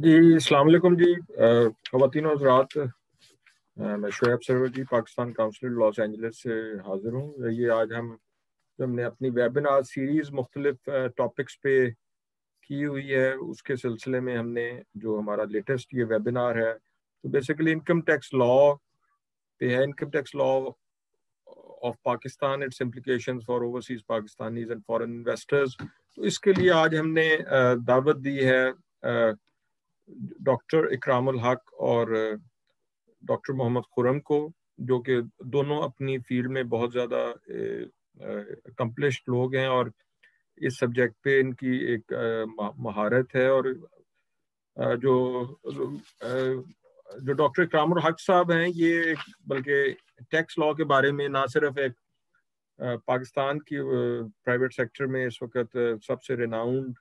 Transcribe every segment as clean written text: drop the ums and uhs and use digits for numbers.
जी अस्सलाम वालेकुम जी। ख़वातीन और हज़रात, मैं शोएब सरवर जी पाकिस्तान काउंसिल लॉस एंजलिस से हाज़िर हूँ। ये आज हमने अपनी वेबिनार सीरीज़ मुख्तलिफ टॉपिक्स पे की हुई है। उसके सिलसिले में हमने जो हमारा लेटेस्ट ये वेबिनार है तो बेसिकली इनकम टैक्स लॉ पे है। Income tax law of Pakistan, it's implications for overseas Pakistanis and foreign investors. तो इसके लिए आज हमने दावत दी है डॉक्टर इकरामुल हक और डॉक्टर मोहम्मद खुरम को, जो कि दोनों अपनी फील्ड में बहुत ज़्यादा अकम्पलिश्ड लोग हैं और इस सब्जेक्ट पे इनकी एक महारत है। और जो जो डॉक्टर इकरामुल हक साहब हैं, ये बल्कि टैक्स लॉ के बारे में ना सिर्फ एक पाकिस्तान की प्राइवेट सेक्टर में इस वक्त सबसे रिनाउंड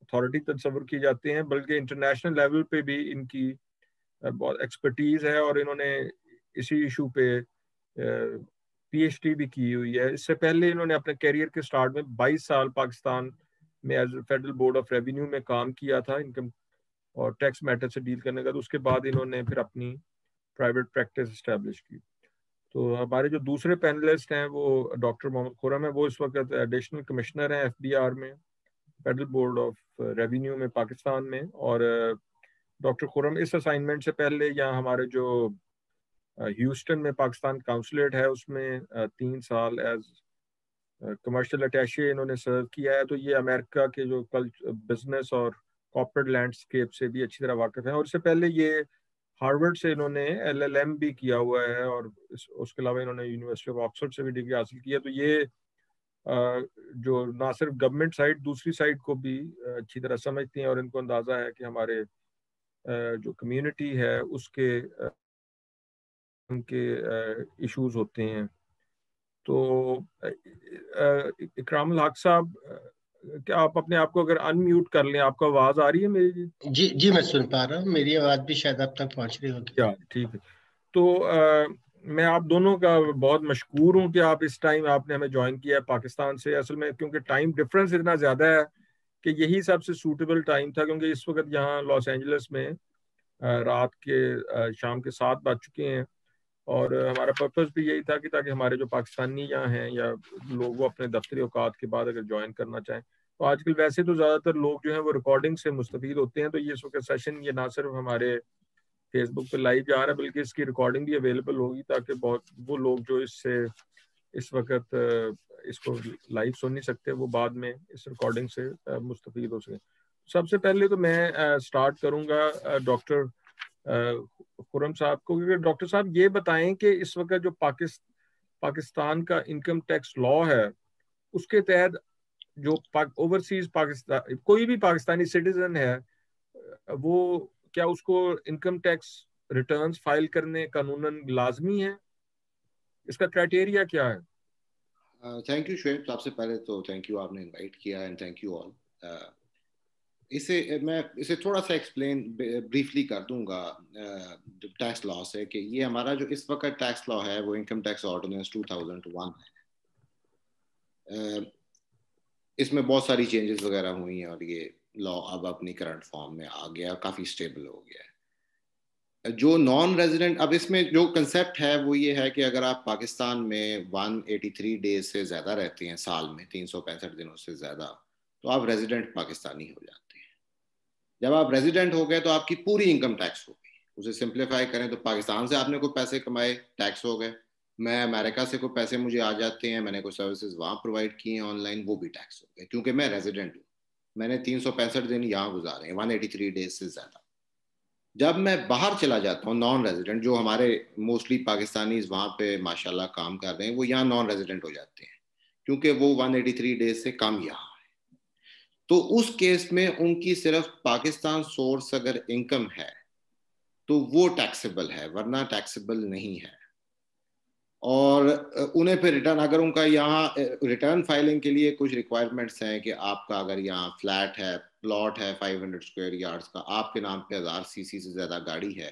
अथॉरिटी तस्वर की जाती हैं, बल्कि इंटरनेशनल लेवल पे भी इनकी बहुत एक्सपर्टीज है और इन्होंने इसी इशू पे पीएचडी भी की हुई है। इससे पहले इन्होंने अपने करियर के स्टार्ट में 22 साल पाकिस्तान में as federal board of revenue में काम किया था, इनकम और टैक्स मैटर से डील करने का। तो उसके बाद इन्होंने फिर अपनी प्राइवेट प्रैक्टिस इस्टेब्लिश की। तो हमारे जो दूसरे पैनलिस्ट हैं वो डॉक्टर मोहम्मद खुरम है। वो इस वक्त एडिशनल कमिश्नर हैं एफबीआर में, फेडरल बोर्ड ऑफ रेवेन्यू में पाकिस्तान में। और डॉक्टर खुरम इस असाइनमेंट से पहले यहाँ हमारे जो ह्यूस्टन में पाकिस्तान काउंसलेट है उसमें 3 साल एज कमर्शियल अटैचे इन्होंने सर्व किया है। तो ये अमेरिका के जो बिजनेस और कॉर्पोरेट लैंडस्केप से भी अच्छी तरह वाकिफ हैं। और इससे पहले ये हार्वर्ड से इन्होंने एलएलएम भी किया हुआ है और उसके अलावा इन्होंने यूनिवर्सिटी ऑफ ऑक्सफोर्ड से भी डिग्री हासिल की है। तो ये जो ना सिर्फ गवर्नमेंट साइड, दूसरी साइड को भी अच्छी तरह समझती हैं और इनको अंदाज़ा है कि हमारे जो कम्युनिटी है उसके उनके इश्यूज होते हैं। तो इकरामुल हक साहब, क्या आप अपने आप को अगर अनम्यूट कर लें, आपको आवाज़ आ रही है मेरी? जी जी, मैं सुन पा रहा हूँ। मेरी आवाज भी शायद आप तक पहुंच रही होगी। क्या ठीक है। तो मैं आप दोनों का बहुत मशकूर हूँ कि आप इस टाइम आपने हमें ज्वाइन किया है पाकिस्तान से। असल में क्योंकि टाइम डिफरेंस इतना ज़्यादा है कि यही सबसे सूटेबल टाइम था, क्योंकि इस वक्त यहाँ लॉस एंजलिस में रात के शाम के 7 बज चुके हैं। और हमारा पर्पस भी यही था कि ताकि हमारे जो पाकिस्तानी यहाँ हैं या लोग वो अपने दफ्तरी औकात के बाद अगर ज्वाइन करना चाहें, तो आजकल वैसे तो ज़्यादातर लोग जो हैं वो रिकॉर्डिंग से मुस्तफीद होते हैं। तो ये इस वक्त सेशन ये ना सिर्फ हमारे फेसबुक पे लाइव जा रहा है बल्कि इसकी रिकॉर्डिंग भी अवेलेबल होगी, ताकि बहुत वो लोग जो इससे इस वक्त इसको लाइव सुन नहीं सकते वो बाद में इस रिकॉर्डिंग से मुस्तफीद हो सके। सबसे पहले तो मैं स्टार्ट करूंगा डॉक्टर खुरम साहब को, क्योंकि डॉक्टर साहब ये बताएं कि इस वक्त जो पाकिस्तान का इनकम टैक्स लॉ है उसके तहत जो ओवरसीज पाकिस्तान कोई भी पाकिस्तानी सिटीजन है वो क्या उसको इनकम टैक्स रिटर्न्स फाइल करने कानूनन लाजमी है? इसका क्राइटेरिया क्या है? Thank you Shoaib. सबसे पहले तो थैंक यू, आपने इनवाइट किया एंड थैंक यू ऑल। मैं इसे थोड़ा सा एक्सप्लेन ब्रीफली कर दूंगा। टैक्स लॉ से कि ये हमारा जो इस वक्त टैक्स लॉ है वो इनकम टैक्स ऑर्डिनेंस 2001 है। इसमें बहुत सारी चेंजेस वगैरह हुई हैं और ये लॉ अब अपनी करंट फॉर्म में आ गया, काफ़ी स्टेबल हो गया है। जो नॉन रेजिडेंट, अब इसमें जो कंसेप्ट है वो ये है कि अगर आप पाकिस्तान में 183 डेज से ज़्यादा रहते हैं साल में, 365 दिनों से ज़्यादा, तो आप रेजिडेंट पाकिस्तानी हो जाते हैं। जब आप रेजिडेंट हो गए तो आपकी पूरी इनकम टैक्स हो गई। उसे सिंप्लीफाई करें तो पाकिस्तान से आपने कोई पैसे कमाए, टैक्स हो गए। मैं अमेरिका से कोई पैसे मुझे आ जाते हैं, मैंने कोई सर्विसेज वहाँ प्रोवाइड की हैं ऑनलाइन, वो भी टैक्स हो गए, क्योंकि मैं रेजिडेंट हूँ। मैंने 365 दिन यहाँ गुजारे हैं, 183 डेज से ज़्यादा। जब मैं बाहर चला जाता हूँ नॉन रेजिडेंट, जो हमारे मोस्टली पाकिस्तानी वहाँ पे माशाल्लाह काम कर रहे हैं, वो यहाँ नॉन रेजिडेंट हो जाते हैं क्योंकि वो 183 डेज से कम यहाँ है। तो उस केस में उनकी सिर्फ पाकिस्तान सोर्स अगर इनकम है तो वो टैक्सेबल है, वरना टैक्सेबल नहीं है। और उन्हें फिर रिटर्न, अगर उनका यहाँ रिटर्न फाइलिंग के लिए कुछ रिक्वायरमेंट्स हैं कि आपका अगर यहाँ फ्लैट है, प्लॉट है 500 स्क्वायर यार्ड्स का, आपके नाम पे 1000 सीसी से ज़्यादा गाड़ी है।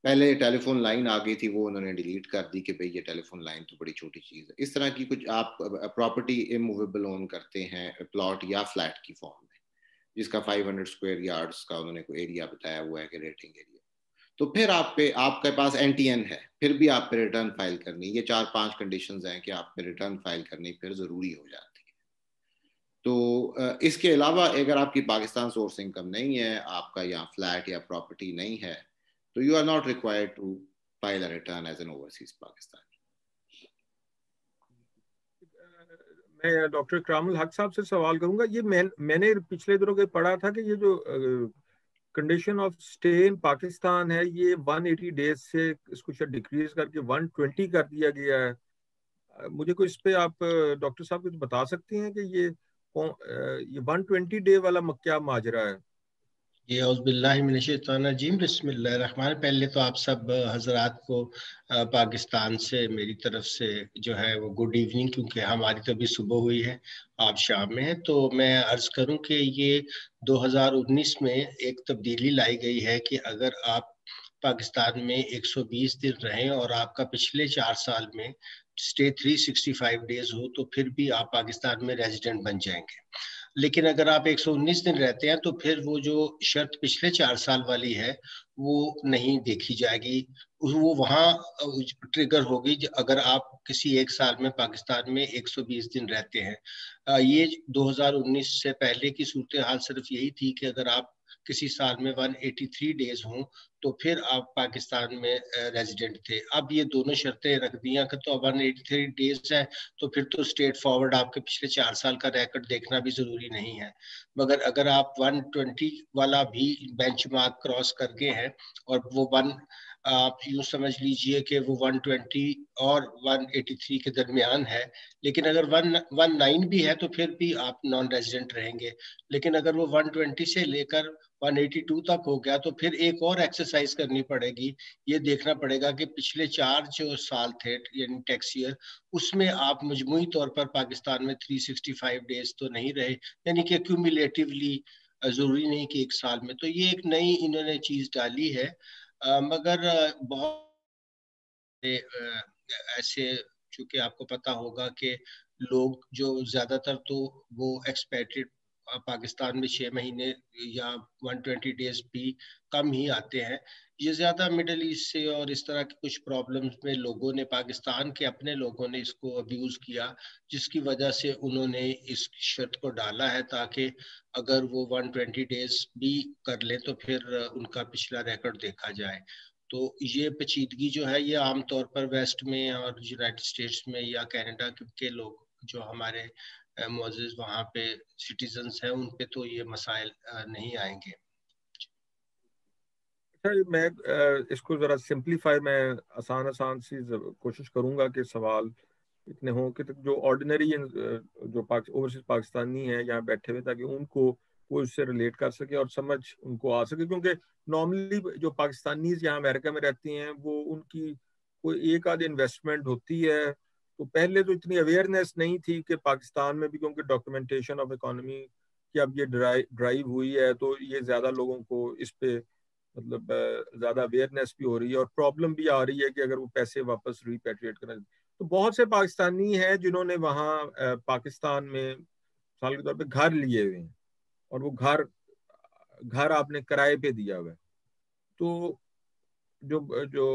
पहले टेलीफोन लाइन आ गई थी, वो उन्होंने डिलीट कर दी कि भाई ये टेलीफोन लाइन तो बड़ी छोटी चीज़ है। इस तरह की कुछ आप प्रॉपर्टी इमूवेबल ओन करते हैं प्लॉट या फ्लैट की फॉर्म में, जिसका 500 स्क्वायर यार्ड्स का उन्होंने कोई एरिया बताया हुआ है कि रेटिंग एरिया, तो फिर आपके पास NTN है, फिर भी आप पे रिटर्न फाइल करनी, ये 4-5 कंडीशंस हैं कि आप पे रिटर्न फाइल करनी फिर ज़रूरी हो जाती है। तो इसके अलावा अगर आपकी पाकिस्तान सोर्स इनकम नहीं है, आपका यहाँ फ्लैट या प्रॉपर्टी नहीं है, तो you are not required to file a return as an overseas Pakistani. मैं डॉक्टर इकरामुल हक साहब से सवाल करूंगा, ये मैंने पिछले दिनों के पढ़ा था कि ये जो condition of stay in Pakistan है, ये 180 डेज से इसको शायद डिक्रीज करके 120 कर दिया गया है। मुझे को इस पे आप डॉक्टर साहब कुछ बता सकते हैं कि ये 120 डे वाला क्या माजरा है? ये औज़ुबिल्लाहिमिनश्शैतानिर्रजीम, बिस्मिल्लाहिर्रहमानिर्रहीम। पहले तो आप सब हजरात को पाकिस्तान से मेरी तरफ से जो है वो गुड इवनिंग, क्योंकि हमारी तो अभी सुबह हुई है, आप शाम में हैं। तो मैं अर्ज करूं कि ये 2019 में एक तब्दीली लाई गई है कि अगर आप पाकिस्तान में 120 दिन रहें और आपका पिछले 4 साल में स्टे 365 डेज हो, तो फिर भी आप पाकिस्तान में रेजिडेंट बन जाएंगे। लेकिन अगर आप 119 दिन रहते हैं तो फिर वो जो शर्त पिछले 4 साल वाली है वो नहीं देखी जाएगी, वो वहां ट्रिगर होगी अगर आप किसी एक साल में पाकिस्तान में 120 दिन रहते हैं। ये 2019 से पहले की सूरत हाल सिर्फ यही थी कि अगर आप किसी साल में 183 डेज हों तो फिर आप पाकिस्तान में रेजिडेंट थे। अब ये दोनों शर्तें रख दिया कि तो 183 डेज है तो फिर तो स्ट्रेट फॉरवर्ड आपके पिछले 4 साल का रिकॉर्ड देखना भी जरूरी नहीं है। मगर अगर आप 120 वाला भी बेंचमार्क क्रॉस कर गए हैं और वो आप यूं समझ लीजिए कि वो 120 और 183 के दरमियान है, लेकिन अगर 119 भी है तो फिर भी आप नॉन रेजिडेंट रहेंगे। लेकिन अगर वो 120 से लेकर 182 तक हो गया तो फिर एक और एक्सरसाइज करनी पड़ेगी। ये देखना पड़ेगा कि पिछले 4 जो साल थे यानी टैक्स ईयर, उसमें आप मजमूई तौर पर पाकिस्तान में 365 डेज तो नहीं रहे, यानी कि क्यूमुलेटिवली, जरूरी नहीं कि एक साल में। तो ये एक नई इन्होंने चीज डाली है। मगर बहुत ऐसे, चूंकि आपको पता होगा कि लोग जो ज्यादातर तो वो एक्सपेट्रिएट पाकिस्तान में 6 महीने या 120 डेज भी कम ही आते हैं। ये ज्यादा मिडल ईस्ट से और इस तरह की कुछ प्रॉब्लम्स में लोगों ने, पाकिस्तान के अपने लोगों ने इसको अब्यूज किया, जिसकी वजह से उन्होंने इस शर्त को डाला है ताकि अगर वो 120 डेज भी कर लें तो फिर उनका पिछला रिकॉर्ड देखा जाए। तो ये पेचीदगी जो है ये आमतौर पर वेस्ट में और यूनाइटेड स्टेट्स में या कनाडा के लोग जो हमारे मोज़ेज़ वहाँ पे सिटीजन्स हैं, उन पे तो ये मसाइल नहीं आएंगे। अच्छा, मैं इसको जरा सिंप्लीफाई, मैं आसान आसान सी कोशिश करूंगा कि सवाल इतने हों कि जो ऑर्डिनरी जो ओवरसीज पाकिस्तानी हैं यहाँ बैठे हुए, ताकि उनको वो इससे रिलेट कर सके और समझ उनको आ सके। क्योंकि नॉर्मली जो पाकिस्तानी यहाँ अमेरिका में रहती हैं वो उनकी कोई एक आध इन्वेस्टमेंट होती है, तो पहले तो इतनी अवेयरनेस नहीं थी कि पाकिस्तान में भी, क्योंकि डॉक्यूमेंटेशन ऑफ इकोनॉमी की अब ये ड्राइव हुई है, तो ये ज़्यादा लोगों को इस पे मतलब ज़्यादा अवेयरनेस भी हो रही है और प्रॉब्लम भी आ रही है कि अगर वो पैसे वापस रिपेट्रिएट करें। तो बहुत से पाकिस्तानी हैं जिन्होंने वहाँ पाकिस्तान में साल के तौर पे घर लिए हुए हैं और वो घर घर आपने किराए पे दिया हुआ है। तो जो जो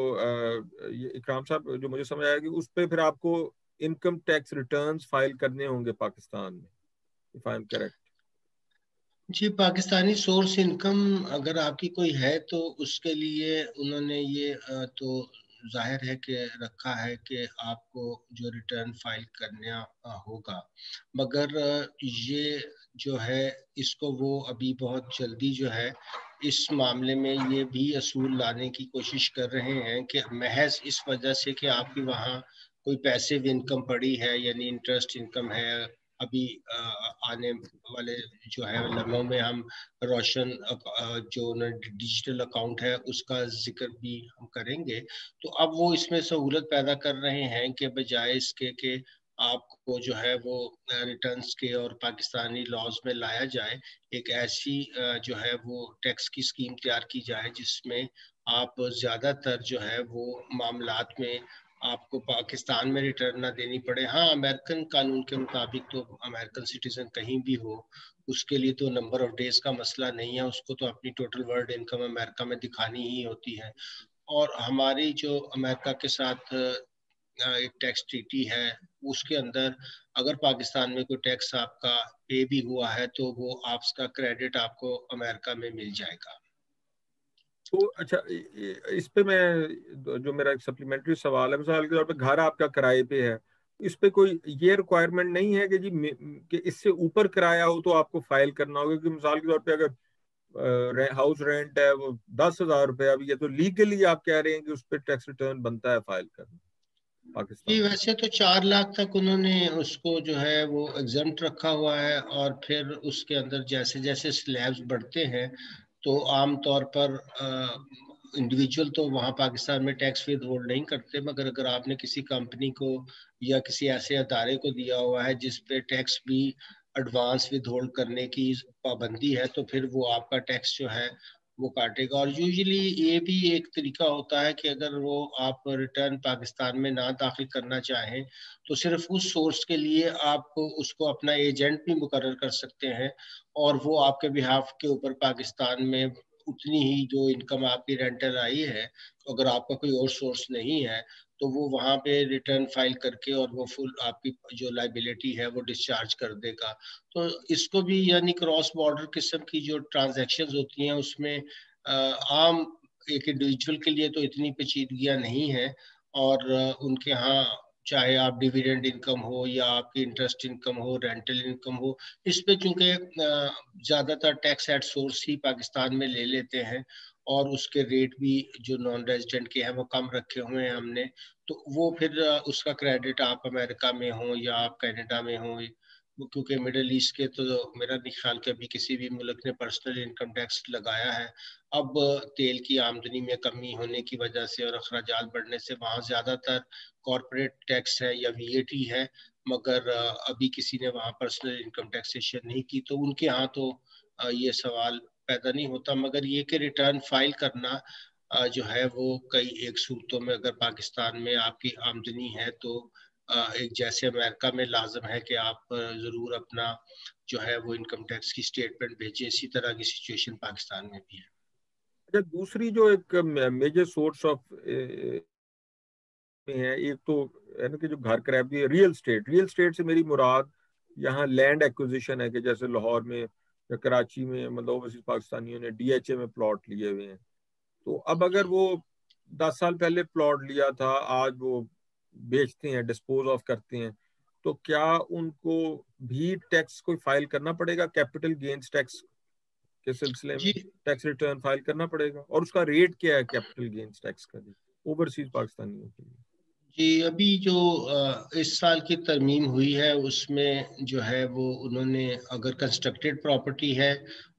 ये इकराम साहब, जो मुझे समझ आया कि उस पे फिर आपको इनकम टैक्स रिटर्न्स फाइल करने होंगे पाकिस्तान में, इफ आई एम करेक्ट। जी, पाकिस्तानी सोर्स इनकम अगर आपकी कोई है तो उसके लिए उन्होंने ये तो जाहिर है कि रखा है कि आपको जो रिटर्न फाइल करना होगा। मगर ये जो है इसको वो अभी बहुत जल्दी जो है इस मामले में ये भी असूल लाने की कोशिश कर रहे हैं कि महज इस वजह से कि आपकी वहाँ कोई पैसिव इनकम पड़ी है, यानी इंटरेस्ट इनकम है। अभी आने वाले जो है लम्हों में हम रोशन जो डिजिटल अकाउंट है उसका जिक्र भी हम करेंगे। तो अब वो इसमें सहूलत पैदा कर रहे हैं कि बजाय इसके कि आपको जो है वो रिटर्न्स के और पाकिस्तानी लॉज में लाया जाए, एक ऐसी जो है वो टैक्स की स्कीम तैयार की जाए जिसमें आप ज्यादातर जो है वो मामलात में आपको पाकिस्तान में रिटर्न ना देनी पड़े। हाँ, अमेरिकन कानून के मुताबिक तो अमेरिकन सिटीजन कहीं भी हो उसके लिए तो नंबर ऑफ डेज का मसला नहीं है, उसको तो अपनी टोटल वर्ल्ड इनकम अमेरिका में दिखानी ही होती है। और हमारी जो अमेरिका के साथ एक टैक्स ट्रीटी है उसके अंदर अगर पाकिस्तान में कोई टैक्स आपका पे भी हुआ है तो वो आपका क्रेडिट आपको अमेरिका में मिल जाएगा। तो अच्छा, इस पे मैं, जो मेरा एक सप्लीमेंट्री सवाल है, मिसाल के तौर पे घर आपका किराए पे है, इस पे कोई ये रिक्वायरमेंट नहीं है कि जी कि इससे ऊपर किराया हो तो आपको फाइल करना होगा? क्योंकि मिसाल के तौर पे अगर हाउस रेंट है वो 10,000 रुपये, अब ये तो लीगली आप कह रहे हैं कि उस पर टैक्स रिटर्न बनता है फाइल करना जी, पाकिस्तान? वैसे तो 4 लाख तक उन्होंने उसको जो है वो एग्जम्प्ट रखा हुआ है, और फिर उसके अंदर जैसे जैसे स्लैब्स बढ़ते हैं तो आमतौर पर इंडिविजुअल तो वहाँ पाकिस्तान में टैक्स विद होल्ड नहीं करते, मगर अगर आपने किसी कंपनी को या किसी ऐसे अदारे को दिया हुआ है जिस पे टैक्स भी एडवांस विद होल्ड करने की पाबंदी है तो फिर वो आपका टैक्स जो है वो काटेगा। और यूजुअली ये भी एक तरीका होता है कि अगर वो आप रिटर्न पाकिस्तान में ना दाखिल करना चाहें तो सिर्फ उस सोर्स के लिए आप उसको अपना एजेंट भी मुकर्रर कर सकते हैं, और वो आपके बिहाफ के ऊपर पाकिस्तान में उतनी ही जो इनकम आपकी रेंटल आई है, अगर आपका कोई और सोर्स नहीं है तो वो वहाँ पे रिटर्न फाइल करके और वो फुल आपकी जो लाइबिलिटी है वो डिस्चार्ज कर देगा। तो इसको भी यानी क्रॉस बॉर्डर किस्म की जो ट्रांजैक्शंस होती हैं उसमें आम एक इंडिविजुअल के लिए तो इतनी पेचीदगियां नहीं है, और उनके यहाँ चाहे आप डिविडेंड इनकम हो या आपकी इंटरेस्ट इनकम हो, रेंटल इनकम हो, इस पे चूंकि ज्यादातर टैक्स एट सोर्स ही पाकिस्तान में ले लेते हैं और उसके रेट भी जो नॉन रेजिडेंट के हैं वो कम रखे हुए हैं हमने, तो वो फिर उसका क्रेडिट आप अमेरिका में हो या आप कनाडा में हो, क्योंकि मिडिल ईस्ट के तो मेरा नहीं ख्याल कि अभी किसी भी मुल्क ने पर्सनल इनकम टैक्स लगाया है। अब तेल की आमदनी में कमी होने की वजह से और अखराजात बढ़ने से वहाँ ज्यादातर कॉरपोरेट टैक्स है या वीएटी है, मगर अभी किसी ने वहाँ पर्सनल इनकम टैक्सेशन नहीं की, तो उनके यहाँ तो ये सवाल पैदा नहीं होता। मगर ये कि रिटर्न फाइल करना जो है वो कई एक सूरतों में अगर पाकिस्तान में आपकी आमदनी है तो एक जैसे अमेरिका में लाजम है कि आप जरूर अपना जो है वो इनकम टैक्स की स्टेटमेंट भेजें, इसी तरह की सिचुएशन पाकिस्तान में भी है। अच्छा, दूसरी जो एक मेजर सोर्स ऑफ में है, एक तो है ना कि जो घर किराए की रियल स्टेट से मेरी मुराद यहाँ लैंड एक्विजिशन है, कि जैसे लाहौर में या कराची में मतलब ओवरसीज पाकिस्तानियों ने डीएचए में प्लॉट लिए हुए हैं। तो अब अगर वो 10 साल पहले प्लॉट लिया था, आज वो बेचते हैं, डिस्पोज ऑफ करते हैं, तो क्या उनको भी टैक्स कोई फाइल करना पड़ेगा? कैपिटल गेन्स टैक्स के सिलसिले जी में टैक्स रिटर्न फाइल करना पड़ेगा? और उसका रेट क्या है कैपिटल गेन्स टैक्स का जी ओवरसीज पाकिस्तानियों के लिए? जी, अभी जो इस साल की तरमीम हुई है उसमें जो है वो उन्होंने अगर कंस्ट्रक्टेड प्रॉपर्टी है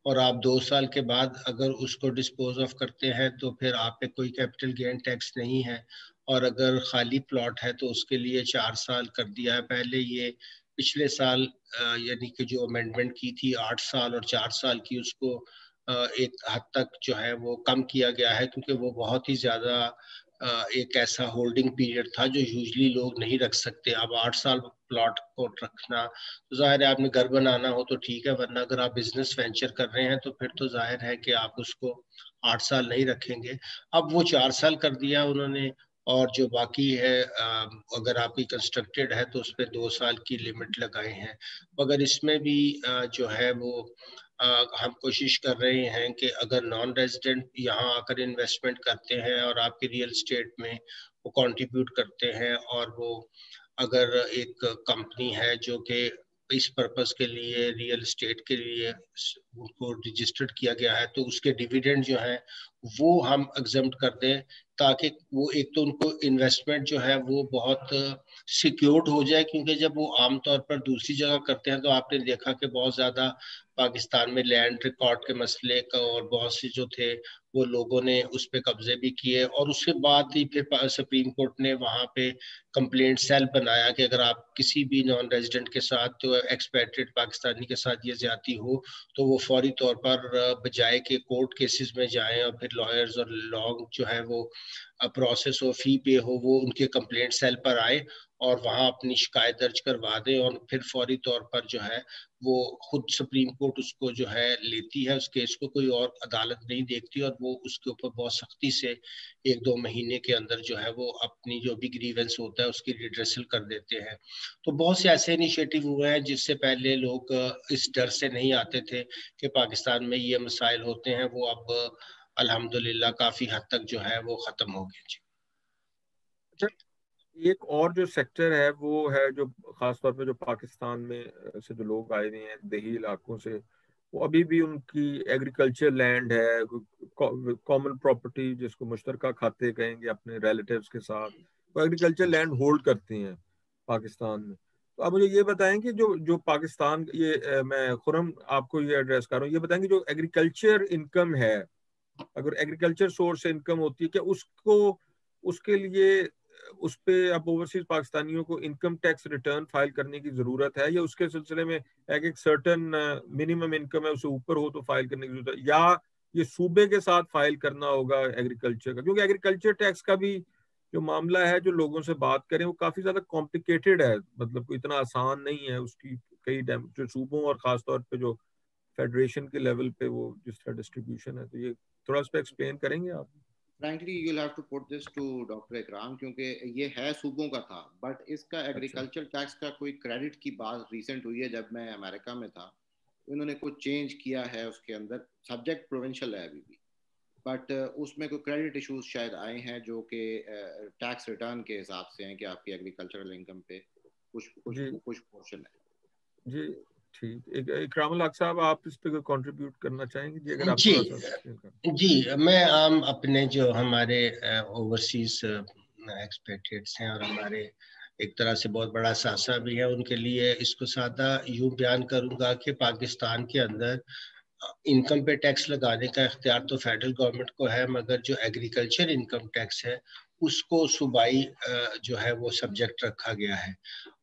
और आप 2 साल के बाद अगर उसको डिस्पोज ऑफ करते हैं तो फिर आप पे कोई कैपिटल गेन टैक्स नहीं है, और अगर खाली प्लॉट है तो उसके लिए 4 साल कर दिया है। पहले ये पिछले साल यानी कि जो अमेंडमेंट की थी 8 साल और 4 साल की, उसको एक हद तक जो है वो कम किया गया है, क्योंकि वो बहुत ही ज्यादा एक ऐसा होल्डिंग पीरियड था जो यूजली लोग नहीं रख सकते। अब 8 साल प्लॉट को रखना तो जाहिर है, आपने घर बनाना हो तो ठीक है, वरना अगर आप बिजनेस वेंचर कर रहे हैं तो फिर तो जाहिर है कि आप उसको 8 साल नहीं रखेंगे। अब वो 4 साल कर दिया उन्होंने, और जो बाकी है अगर आपकी कंस्ट्रक्टेड है तो उस पर 2 साल की लिमिट लगाए हैं। मगर इसमें भी जो है वो हम कोशिश कर रहे हैं कि अगर नॉन रेजिडेंट यहाँ आकर इन्वेस्टमेंट करते हैं और आपकी रियल स्टेट में वो कंट्रीब्यूट करते हैं, और वो अगर एक कंपनी है जो कि इस पर्पस के लिए रियल स्टेट के लिए उनको रजिस्टर्ड किया गया है, तो उसके डिविडेंड जो है वो हम एग्जम्प्ट कर दें, ताकि वो एक तो उनको इन्वेस्टमेंट जो है वो बहुत सिक्योर्ड हो जाए। क्योंकि जब वो आमतौर पर दूसरी जगह करते हैं तो आपने देखा कि बहुत ज़्यादा पाकिस्तान में लैंड रिकॉर्ड के मसले का, और बहुत से जो थे वो लोगों ने उस पे कब्जे भी किए। और उसके बाद ही फिर सुप्रीम कोर्ट ने वहाँ पे कंप्लेंट सेल बनाया कि अगर आप किसी भी नॉन रेजिडेंट के साथ, तो एक्सपेट्रिएट पाकिस्तानी के साथ ये ज्यादती हो, तो वो फौरी तौर पर बजाय के कोर्ट केसेस में जाएं और फिर लॉयर्स और लॉन्ग जो है वो प्रोसेस हो, फी पे हो, वो उनके कंप्लेंट सेल पर आए और वहाँ अपनी शिकायत दर्ज करवा दें, और फिर फौरी तौर पर जो है वो खुद सुप्रीम कोर्ट उसको जो है लेती है, उस केस को कोई और अदालत नहीं देखती, और वो उसके ऊपर बहुत सख्ती से 1-2 महीने के अंदर जो है वो अपनी जो भी ग्रीवेंस होता है उसकी रिड्रेसल कर देते हैं। तो बहुत से ऐसे इनिशिएटिव हुए हैं जिससे पहले लोग इस डर से नहीं आते थे कि पाकिस्तान में ये मसाइल होते हैं, वो अब अल्हम्दुलिल्लाह काफी हद तक जो है वो खत्म हो गए। जी, अच्छा, एक और जो सेक्टर है वो है जो खासतौर पे जो पाकिस्तान में से जो लोग आए हुए हैं देही इलाकों से, वो अभी भी उनकी एग्रीकल्चर लैंड है, कॉमन प्रॉपर्टी जिसको मुश्तरका खाते कहेंगे अपने रिलेटिव्स के साथ, वो एग्रीकल्चर लैंड होल्ड करती हैं पाकिस्तान में। तो आप मुझे ये बताएं कि जो जो पाकिस्तान ये मैं खुरम आपको ये एड्रेस कर रहा हूँ, ये बताएं कि जो एग्रीकल्चर इनकम है, अगर एग्रीकल्चर सोर्स से इनकम होती है, क्या उसको उसके लिए उस पे अब ओवरसीज पाकिस्तानियों को इनकम टैक्स रिटर्न फाइल करने की जरूरत है, या उसके सिलसिले में एक सर्टन मिनिमम इनकम है उससे ऊपर हो तो फाइल करने की जरूरत है, या ये सूबे के साथ फाइल करना होगा एग्रीकल्चर का? क्योंकि एग्रीकल्चर टैक्स का भी जो मामला है, जो लोगों से बात करें, वो काफी ज्यादा कॉम्प्लिकेटेड है, मतलब कोई इतना आसान नहीं है उसकी कई जो सूबों और खासतौर पे जो फेडरेशन के लेवल पे वो जिस तरह डिस्ट्रीब्यूशन है, तो ये थोड़ा उस पर एक्सप्लेन करेंगे आप? Frankly you will have to put this to doctor Ikram, क्योंकि ये है सूबों का था, बट इसका अच्छा। एग्रीकल्चर टैक्स का कोई क्रेडिट की बात रिसेंट हुई है जब मैं अमेरिका में था, इन्होंने कुछ चेंज किया है उसके अंदर, सब्जेक्ट प्रोविंशियल है अभी भी, बट उसमें कोई क्रेडिट इश्यूज शायद आए हैं जो कि टैक्स रिटर्न के हिसाब से हैं कि आपकी एग्रीकल्चरल इनकम पे कुछ कुछ जी कुछ पोर्शन है। जी, ठीक। इकरामुल हक साहब, आप इस पे कंट्रीब्यूट करना चाहेंगे जी, अगर आप जी, थोड़ा सा एक्सप्लेन करें? जी, मैं अपने जो हमारे ओवरसीज एक्सपेट्रिएट्स हैं और हमारे एक तरह से बहुत बड़ा सासा भी है, उनके लिए इसको सादा यूं बयान करूंगा कि पाकिस्तान के अंदर इनकम पे टैक्स लगाने का इख्तियार तो फेडरल गवर्नमेंट को है, मगर जो एग्रीकल्चर इनकम टैक्स है उसको सूबाई जो है वो सब्जेक्ट रखा गया है।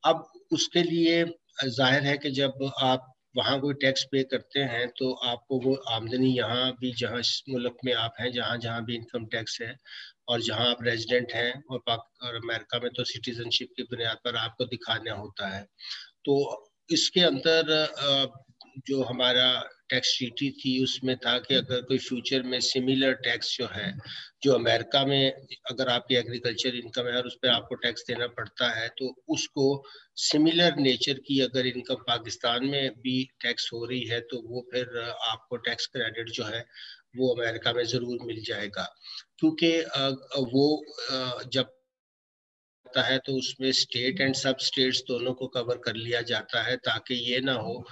अब उसके लिए जाहिर है कि जब आप वहाँ कोई टैक्स पे करते हैं तो आपको वो आमदनी यहाँ भी, जहाँ इस मुल्क में आप हैं, जहाँ जहाँ भी इनकम टैक्स है और जहाँ आप रेजिडेंट हैं, और अमेरिका में तो सिटीजनशिप की बुनियाद पर आपको दिखाना होता है। तो इसके अंदर जो हमारा टैक्स ट्रीटी थी उसमें था कि अगर कोई फ्यूचर में सिमिलर टैक्स जो है, जो अमेरिका में अगर आपकी एग्रीकल्चर इनकम है और उस पर आपको टैक्स देना पड़ता है, तो उसको सिमिलर नेचर की अगर इनकम पाकिस्तान में भी टैक्स हो रही है तो वो फिर आपको टैक्स क्रेडिट जो है वो अमेरिका में जरूर मिल जाएगा। क्योंकि वो जब है तो उसमें स्टेट एंड सब स्टेट्स दोनों को कवर कर लिया जाता है, ताकि ये ना हो,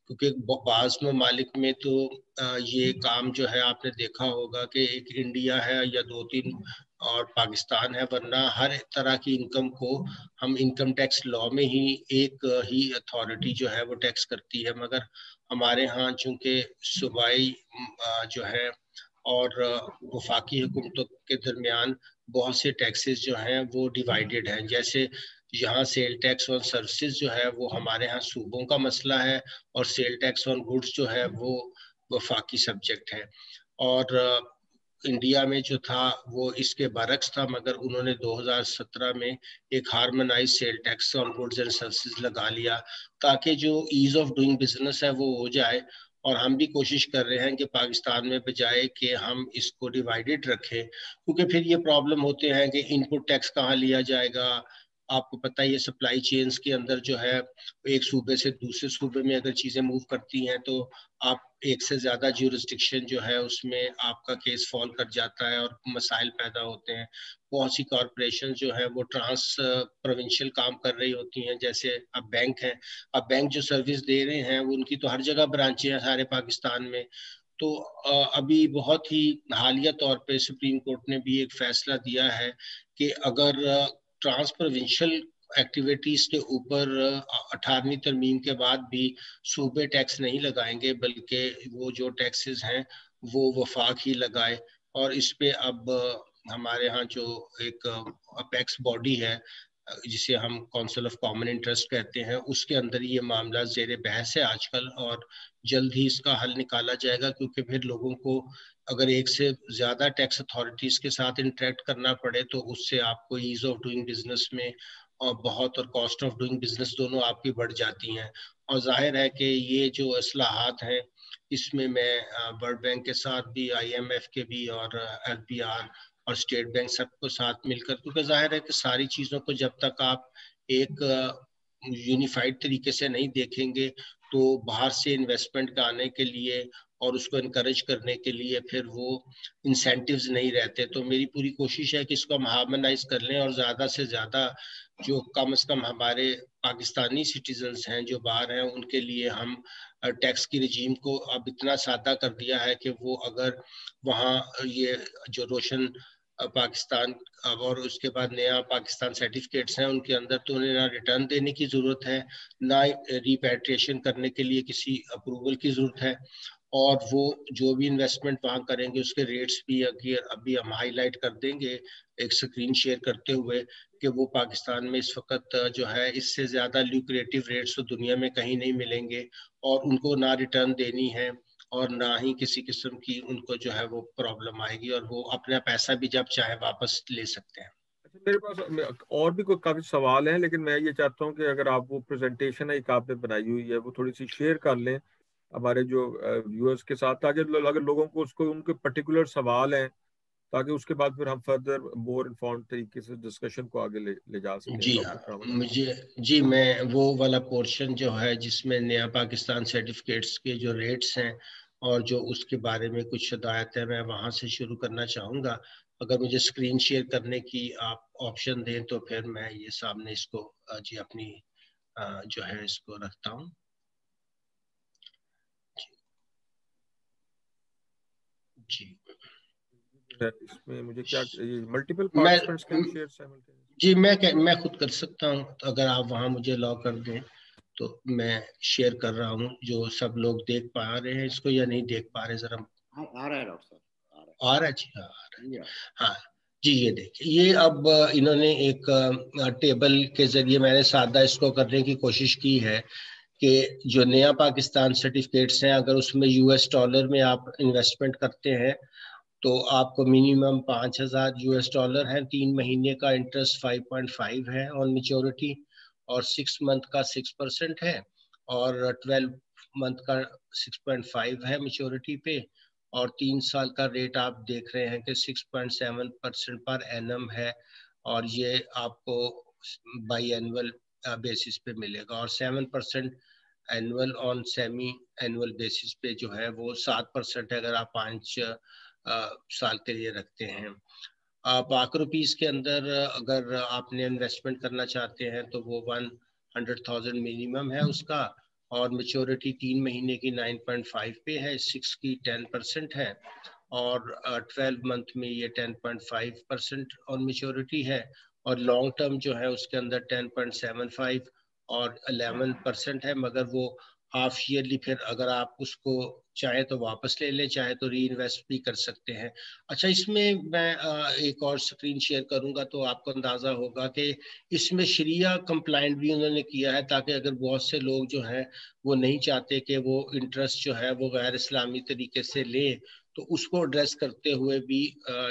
क्योंकि बाज़ ममालिक में तो ये काम जो है आपने देखा होगा कि एक इंडिया है या 2-3 और पाकिस्तान है, वरना हर तरह की इनकम को हम इनकम टैक्स लॉ में ही एक ही अथॉरिटी जो है वो टैक्स करती है। मगर हमारे यहाँ चूंकि सूबाई जो है और वफाकी हुकूमतों के दरमियान बहुत से टैक्सेस जो हैं वो डिवाइडेड हैं। जैसे यहाँ सेल टैक्स ऑन सर्विसेज जो है वो हमारे यहाँ सूबों का मसला है, और सेल टैक्स ऑन गुड्स जो है वो वफाकी सब्जेक्ट है। और इंडिया में जो था वो इसके बरक्स था, मगर उन्होंने 2017 में एक harmonise sale tax on goods and services लगा लिया, ताकि जो ईज ऑफ डूइंग बिजनेस है वो हो जाए। और हम भी कोशिश कर रहे हैं कि पाकिस्तान में बजाय कि हम इसको डिवाइडेड रखें, क्योंकि फिर ये प्रॉब्लम होते हैं कि इनपुट टैक्स कहाँ लिया जाएगा। आपको पता ही है सप्लाई चेन्स के अंदर जो है एक सूबे से दूसरे सूबे में अगर चीजें मूव करती हैं तो आप एक से ज्यादा ज्यूरिस्डिक्शन जो है उसमें आपका केस फॉल कर जाता है और मसाइल पैदा होते हैं। बहुत सी कॉरपोरेशन जो है वो ट्रांस प्रोविंशियल काम कर रही होती हैं, जैसे अब बैंक है, अब बैंक जो सर्विस दे रहे हैं वो उनकी तो हर जगह ब्रांचें हैं सारे पाकिस्तान में। तो अभी बहुत ही हालिया तौर पे सुप्रीम कोर्ट ने भी एक फैसला दिया है कि अगर ट्रांस प्रोविंशियल एक्टिविटीज के ऊपर 18वीं तरमीम के बाद भी सूबे टैक्स नहीं लगाएंगे, बल्कि वो जो टैक्सेस हैं वो वफाक ही लगाए। और इस पे अब हमारे यहाँ जो एक अपेक्स बॉडी है जिसे हम काउंसिल ऑफ कॉमन इंटरेस्ट कहते हैं, उसके अंदर ये मामला जेर बहस है आजकल, और जल्द ही इसका हल निकाला जाएगा। क्योंकि फिर लोगों को अगर एक से ज्यादा टैक्स अथॉरिटीज के साथ इंटरेक्ट करना पड़े तो उससे आपको ईज ऑफ डूइंग बिजनेस में और कॉस्ट ऑफ डूइंग बिजनेस दोनों आपकी बढ़ जाती हैं। और जाहिर है कि ये जो इस्लाहात हैं इसमें मैं वर्ल्ड बैंक के साथ भी, IMF के भी, और LPR और स्टेट बैंक सबको साथ मिलकर, क्योंकि जाहिर है कि सारी चीज़ों को जब तक आप एक यूनिफाइड तरीके से नहीं देखेंगे तो बाहर से इन्वेस्टमेंट का आने के लिए और उसको इनकरेज करने के लिए फिर वो इंसेंटिव्स नहीं रहते। तो मेरी पूरी कोशिश है कि इसको हम हार्मोनाइज कर लें और ज़्यादा से ज़्यादा जो कम से कम हमारे पाकिस्तानी सिटीजन्स हैं जो बाहर हैं उनके लिए हम टैक्स की रजीम को अब इतना सादा कर दिया है कि वो अगर वहाँ ये जो रोशन पाकिस्तान और उसके बाद नया पाकिस्तान सर्टिफिकेट्स हैं उनके अंदर, तो उन्हें ना रिटर्न देने की ज़रूरत है, ना रिपैट्रिएशन करने के लिए किसी अप्रूवल की ज़रूरत है। और वो जो भी इन्वेस्टमेंट वहाँ करेंगे उसके रेट्स भी अभी हम हाईलाइट कर देंगे एक स्क्रीन शेयर करते हुए कि वो पाकिस्तान में इस वक्त जो है इससे ज़्यादा ल्यूक्रेटिव रेट्स तो दुनिया में कहीं नहीं मिलेंगे, और उनको ना रिटर्न देनी है और ना ही किसी किस्म की उनको जो है वो प्रॉब्लम आएगी, और वो अपना पैसा भी जब चाहे वापस ले सकते हैं। अच्छा, मेरे पास और भी कोई काफी सवाल हैं, लेकिन मैं ये चाहता हूँ कि अगर आप वो प्रेजेंटेशन है एक आपने बनाई हुई है वो थोड़ी सी शेयर कर लें हमारे जो व्यूअर्स के साथ, ताकि अगर लोगों को उसको उनके पर्टिकुलर सवाल हैं, ताकि उसके बाद फिर हम फर्दर मोर इन्फॉर्म्ड तरीके से डिस्कशन को आगे ले जा सकें। जी हाँ, डॉक्टर कामरान। जी मैं वो वाला पोर्शन जो है जिसमें नया पाकिस्तान सर्टिफिकेट्स के जो रेट्स हैं और जो उसके बारे में कुछ हिदायत है, मैं वहाँ से शुरू करना चाहूँगा। अगर मुझे स्क्रीन शेयर करने की आप ऑप्शन दें तो फिर मैं ये सामने इसको जी अपनी जो है इसको रखता हूँ। जी इसमें मुझे क्या मल्टीपल मैं पार्टिसिपेंट्स कैन शेयर साइमल्टेनियसली? जी मैं खुद कर सकता हूँ, तो अगर आप वहाँ मुझे लॉ कर दें तो मैं शेयर कर रहा हूँ। जो सब लोग देख पा रहे हैं इसको या नहीं देख पा रहे, जरा आ रहा है डॉक्टर साहब, आ रहा है जी? हाँ आ रहा है। हाँ जी, ये देखिए, ये अब इन्होंने एक टेबल के जरिए मैंने सादा इसको करने की कोशिश की है कि जो नया पाकिस्तान सर्टिफिकेट्स हैं अगर उसमें US डॉलर में आप इन्वेस्टमेंट करते हैं तो आपको मिनिमम $5,000 है, 3 महीने का इंटरेस्ट 5.5 है ऑन मेच्योरिटी, और 6 मंथ का 6% है, और 12 मंथ का 6.5 है मेच्योरिटी पे, और 3 साल का रेट आप देख रहे हैं कि 6.7% पर एनम है, और ये आपको बाई एनुअल बेसिस पे मिलेगा, और 7% annual on semi annual basis पे जो है वो 7% है अगर आप 5 साल के लिए रखते हैं। पाक रुपीस के अंदर अगर आपने इन्वेस्टमेंट करना चाहते हैं तो वो 100,000 मिनिमम है उसका, और मेच्योरिटी 3 महीने की 9.5 पे है, 6 की 10% है, और 12 मंथ में ये 10.5% ऑन मेच्योरिटी है, और लॉन्ग टर्म जो है उसके अंदर 10.75 और 11% है, मगर वो हाफ ईयरली फिर अगर आप उसको चाहे तो वापस ले लें, चाहे तो री इन्वेस्ट भी कर सकते हैं। अच्छा, इसमें मैं एक और स्क्रीन शेयर करूंगा तो आपको अंदाजा होगा कि इसमें शरिया कंप्लाइंट भी उन्होंने किया है, ताकि अगर बहुत से लोग जो हैं वो नहीं चाहते कि वो इंटरेस्ट जो है वो गैर इस्लामी तरीके से ले, तो उसको एड्रेस करते हुए भी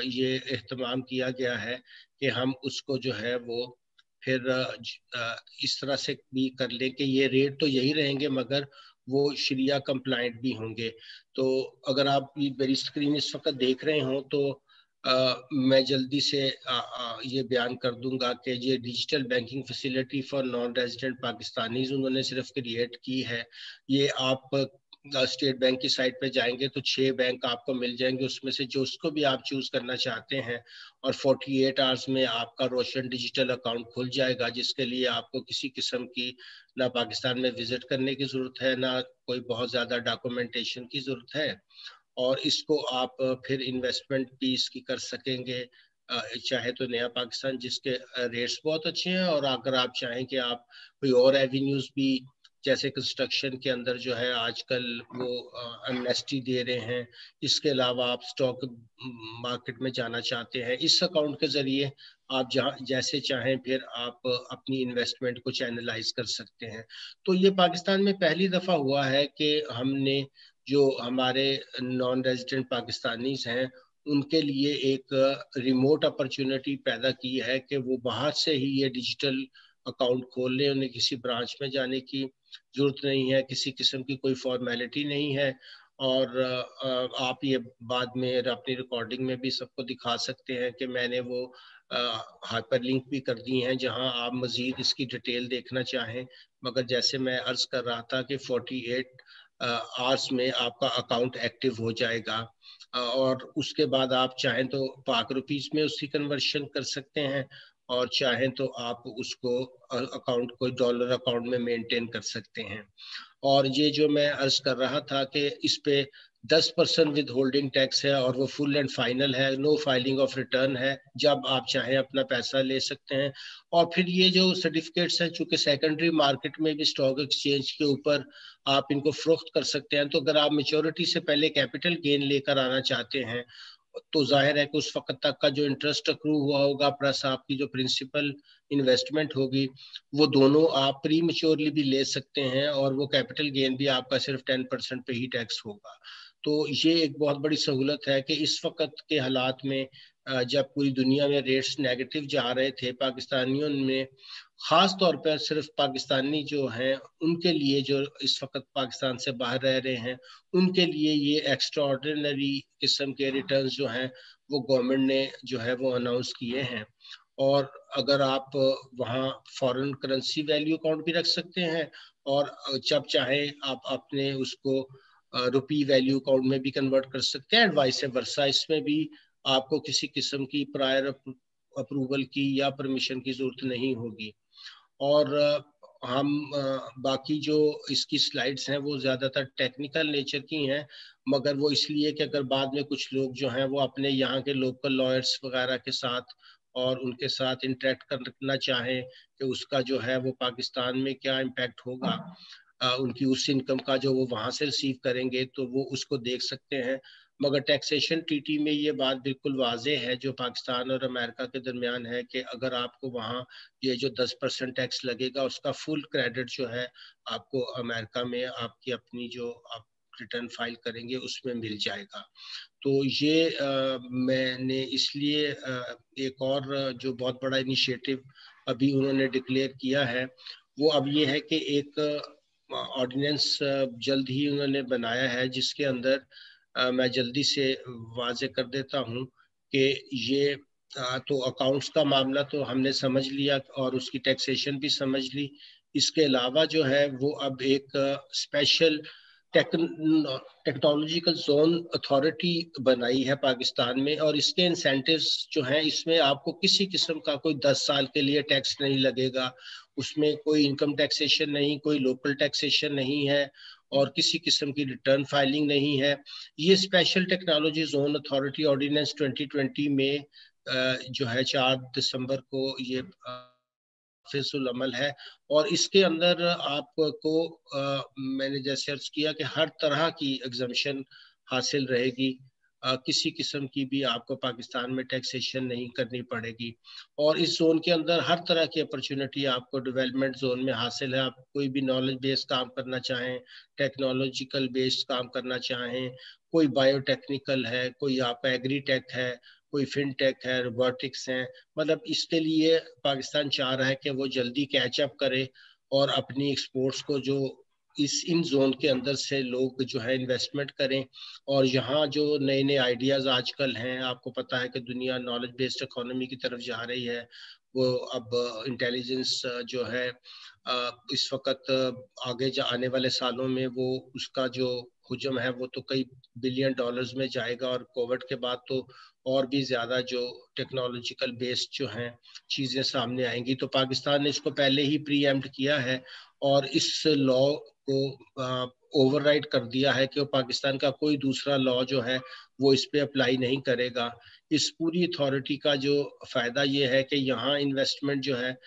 ये एहतमाम किया गया है कि हम उसको जो है वो फिर इस तरह से भी कर लें कि ये रेट तो यही रहेंगे मगर वो शरिया कंप्लाइंट भी होंगे। तो अगर आप मेरी स्क्रीन इस वक्त देख रहे हो तो मैं जल्दी से ये बयान कर दूंगा कि ये digital banking facility for non resident Pakistanis उन्होंने सिर्फ क्रिएट की है। ये आप स्टेट बैंक की साइट पे जाएंगे तो 6 बैंक आपको मिल जाएंगे, उसमें से जो उसको भी आप चूज करना चाहते हैं, और 48 आवर्स में आपका रोशन डिजिटल अकाउंट खुल जाएगा, जिसके लिए आपको किसी किस्म की ना पाकिस्तान में विजिट करने की जरूरत है, ना कोई बहुत ज्यादा डॉक्यूमेंटेशन की जरूरत है, और इसको आप फिर इन्वेस्टमेंट भी इसकी कर सकेंगे चाहे तो नया पाकिस्तान जिसके रेट्स बहुत अच्छे हैं, और अगर आप चाहें कि आप कोई और एवेन्यूज भी जैसे कंस्ट्रक्शन के अंदर जो है आजकल वो एमनेस्टी दे रहे हैं, इसके अलावा आप स्टॉक मार्केट में जाना चाहते हैं, इस अकाउंट के जरिए आप जहाँ जैसे चाहें फिर आप अपनी इन्वेस्टमेंट को चैनलाइज कर सकते हैं। तो ये पाकिस्तान में पहली दफ़ा हुआ है कि हमने जो हमारे नॉन रेजिडेंट पाकिस्तानीज हैं उनके लिए एक रिमोट अपॉर्चुनिटी पैदा की है कि वो बाहर से ही ये डिजिटल अकाउंट खोल लें, उन्हें किसी ब्रांच में जाने की जरूरत नहीं है, किसी किस्म की कोई फॉर्मेलिटी नहीं है। और आप ये बाद में अपनी रिकॉर्डिंग में भी सबको दिखा सकते हैं कि मैंने वो हाइपर लिंक भी कर दी हैं जहां आप मजीद इसकी डिटेल देखना चाहें। मगर जैसे मैं अर्ज कर रहा था कि 48 आवर्स में आपका अकाउंट एक्टिव हो जाएगा, और उसके बाद आप चाहें तो पाक रुपीज में उसकी कन्वर्शन कर सकते हैं, और चाहें तो आप उसको अकाउंट को डॉलर अकाउंट में मेंटेन कर सकते हैं। और ये जो मैं अर्ज कर रहा था कि इस पे 10% विद होल्डिंग टैक्स है, और वो फुल एंड फाइनल है, नो फाइलिंग ऑफ रिटर्न है, जब आप चाहें अपना पैसा ले सकते हैं। और फिर ये जो सर्टिफिकेट्स हैं, चूंकि सेकेंडरी मार्केट में भी स्टॉक एक्सचेंज के ऊपर आप इनको फरोख्त कर सकते हैं, तो अगर आप मेच्योरिटी से पहले कैपिटल गेन लेकर आना चाहते हैं तो जाहिर है कि उस वक्त तक का जो इंटरेस्ट अक्रू हुआ होगा प्लस आपकी जो प्रिंसिपल इन्वेस्टमेंट होगी, वो दोनों आप प्री मेच्योरली भी ले सकते हैं, और वो कैपिटल गेन भी आपका सिर्फ 10% पे ही टैक्स होगा। तो ये एक बहुत बड़ी सहूलत है कि इस वक्त के हालात में जब पूरी दुनिया में रेट्स नेगेटिव जा रहे थे, पाकिस्तानियों में खास तौर पर सिर्फ पाकिस्तानी जो हैं उनके लिए, जो इस वक्त पाकिस्तान से बाहर रह रहे हैं, उनके लिए ये एक्स्ट्रा ऑर्डिनरी किस्म के रिटर्न्स जो हैं वो गवर्नमेंट ने जो है वो अनाउंस किए हैं। और अगर आप वहाँ फॉरेन करेंसी वैल्यू अकाउंट भी रख सकते हैं, और जब चाहे आप अपने उसको रुपी वैल्यू अकाउंट में भी कन्वर्ट कर सकते हैं, वाइस वर्सा। इसमें भी आपको किसी किस्म की प्रायर अप्रूवल की या परमिशन की जरूरत नहीं होगी। और हम बाकी जो इसकी स्लाइड्स हैं वो ज़्यादातर टेक्निकल नेचर की हैं, मगर वो इसलिए कि अगर बाद में कुछ लोग जो हैं वो अपने यहाँ के लोकल लॉयर्स वगैरह के साथ और उनके साथ इंटरेक्ट करना चाहें कि उसका जो है वो पाकिस्तान में क्या इम्पैक्ट होगा, उनकी उस इनकम का जो वो वहाँ से रिसीव करेंगे, तो वो उसको देख सकते हैं। मगर टैक्सेशन ट्रीटी में ये बात बिल्कुल वाजे है जो पाकिस्तान और अमेरिका के दरमियान है कि अगर आपको वहाँ ये जो 10% टैक्स लगेगा उसका फुल क्रेडिट जो है आपको अमेरिका में आपकी अपनी जो आप रिटर्न फाइल करेंगे उसमें मिल जाएगा। तो ये मैंने इसलिए एक और जो बहुत बड़ा इनिशिएटिव अभी उन्होंने डिक्लेयर किया है वो अब ये है कि एक ऑर्डिनेंस जल्द ही उन्होंने बनाया है जिसके अंदर मैं जल्दी से वाजे कर देता हूँ कि ये तो अकाउंट्स का मामला तो हमने समझ लिया और उसकी टैक्सेशन भी समझ ली। इसके अलावा जो है वो अब एक स्पेशल टेक्नोलॉजिकल जोन अथॉरिटी बनाई है पाकिस्तान में, और इसके इंसेंटिव्स जो हैं इसमें आपको किसी किस्म का कोई 10 साल के लिए टैक्स नहीं लगेगा, उसमें कोई इनकम टैक्सेशन नहीं, कोई लोकल टैक्सेशन नहीं है, और किसी किस्म की रिटर्न फाइलिंग नहीं है। ये special technology zone authority ordinance 2020 में जो है 4 दिसंबर को ये फिजुल अमल है, और इसके अंदर आपको मैंने जैसे अर्ज किया कि हर तरह की एग्जम्पशन हासिल रहेगी, किसी किस्म की भी आपको पाकिस्तान में टैक्सेशन नहीं करनी पड़ेगी। और इस जोन के अंदर हर तरह की अपॉर्चुनिटी आपको डेवलपमेंट जोन में हासिल है। आप कोई भी नॉलेज बेस्ड काम करना चाहें, टेक्नोलॉजिकल बेस्ड काम करना चाहें, कोई बायोटेक्निकल है, कोई आपका एग्री टेक है, कोई फिनटेक है, रोबोटिक्स है, मतलब इसके लिए पाकिस्तान चाह रहा है कि वो जल्दी कैचअप करे और अपनी एक्सपोर्ट्स को जो इन जोन के अंदर से लोग जो है इन्वेस्टमेंट करें। और यहाँ जो नए नए आइडियाज आजकल हैं, आपको पता है कि दुनिया नॉलेज बेस्ड इकोनॉमी की तरफ जा रही है, वो अब इंटेलिजेंस जो है इस वक्त आगे आने वाले सालों में वो उसका जो हुजम है वो तो कई बिलियन डॉलर्स में जाएगा, और कोविड के बाद तो और भी ज़्यादा जो टेक्नोलॉजिकल बेस्ड जो हैं चीज़ें सामने आएंगी। तो पाकिस्तान ने इसको पहले ही प्रीएम्प्ट किया है और इस लॉ को ओवरराइड कर दिया है कि वो पाकिस्तान का कोई दूसरा लॉ जो है वो इस पे अप्लाई नहीं करेगा। इस पूरी अथॉरिटी का जो फ़ायदा ये है कि यहाँ इन्वेस्टमेंट जो है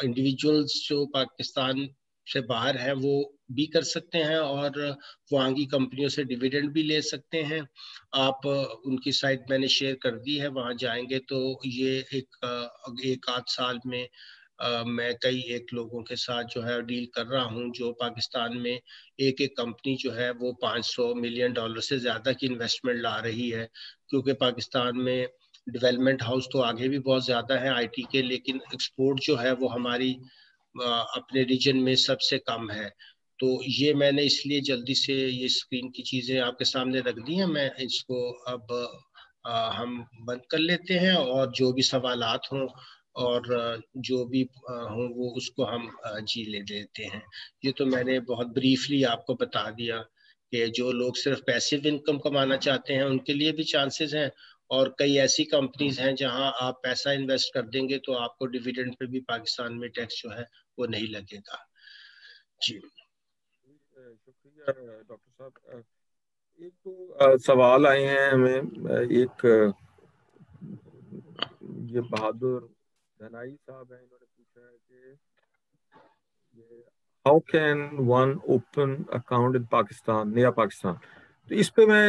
इंडिविजुअल्स जो पाकिस्तान से बाहर हैं वो भी कर सकते हैं और वहाँ की कंपनियों से डिविडेंड भी ले सकते हैं। आप उनकी साइट मैंने शेयर कर दी है, वहाँ जाएंगे तो ये एक आध साल में मैं कई एक लोगों के साथ जो है डील कर रहा हूँ जो पाकिस्तान में एक एक कंपनी जो है वो $500 मिलियन से ज़्यादा की इन्वेस्टमेंट ला रही है, क्योंकि पाकिस्तान में डेवलपमेंट हाउस तो आगे भी बहुत ज़्यादा है आईटी के, लेकिन एक्सपोर्ट जो है वो हमारी अपने रीजन में सबसे कम है। तो ये मैंने इसलिए जल्दी से ये स्क्रीन की चीज़ें आपके सामने रख दी हैं। मैं इसको अब हम बंद कर लेते हैं और जो भी सवालात हों और जो भी हों वो उसको हम जी ले लेते हैं। ये तो मैंने बहुत ब्रीफली आपको बता दिया कि जो लोग सिर्फ पैसिव इनकम कमाना चाहते हैं उनके लिए भी चांसेस हैं, और कई ऐसी कंपनीज हैं जहां आप पैसा इन्वेस्ट कर देंगे तो आपको डिविडेंड पे भी पाकिस्तान में टैक्स जो है वो नहीं लगेगा। जी शुक्रिया डॉक्टर साहब। एक तो सवाल आए हैं हमें, एक ये बहादुर धनाई साहब हैं, इन्होंने पूछा है कि how can one open account in Pakistan, नया पाकिस्तान। तो इस पे मैं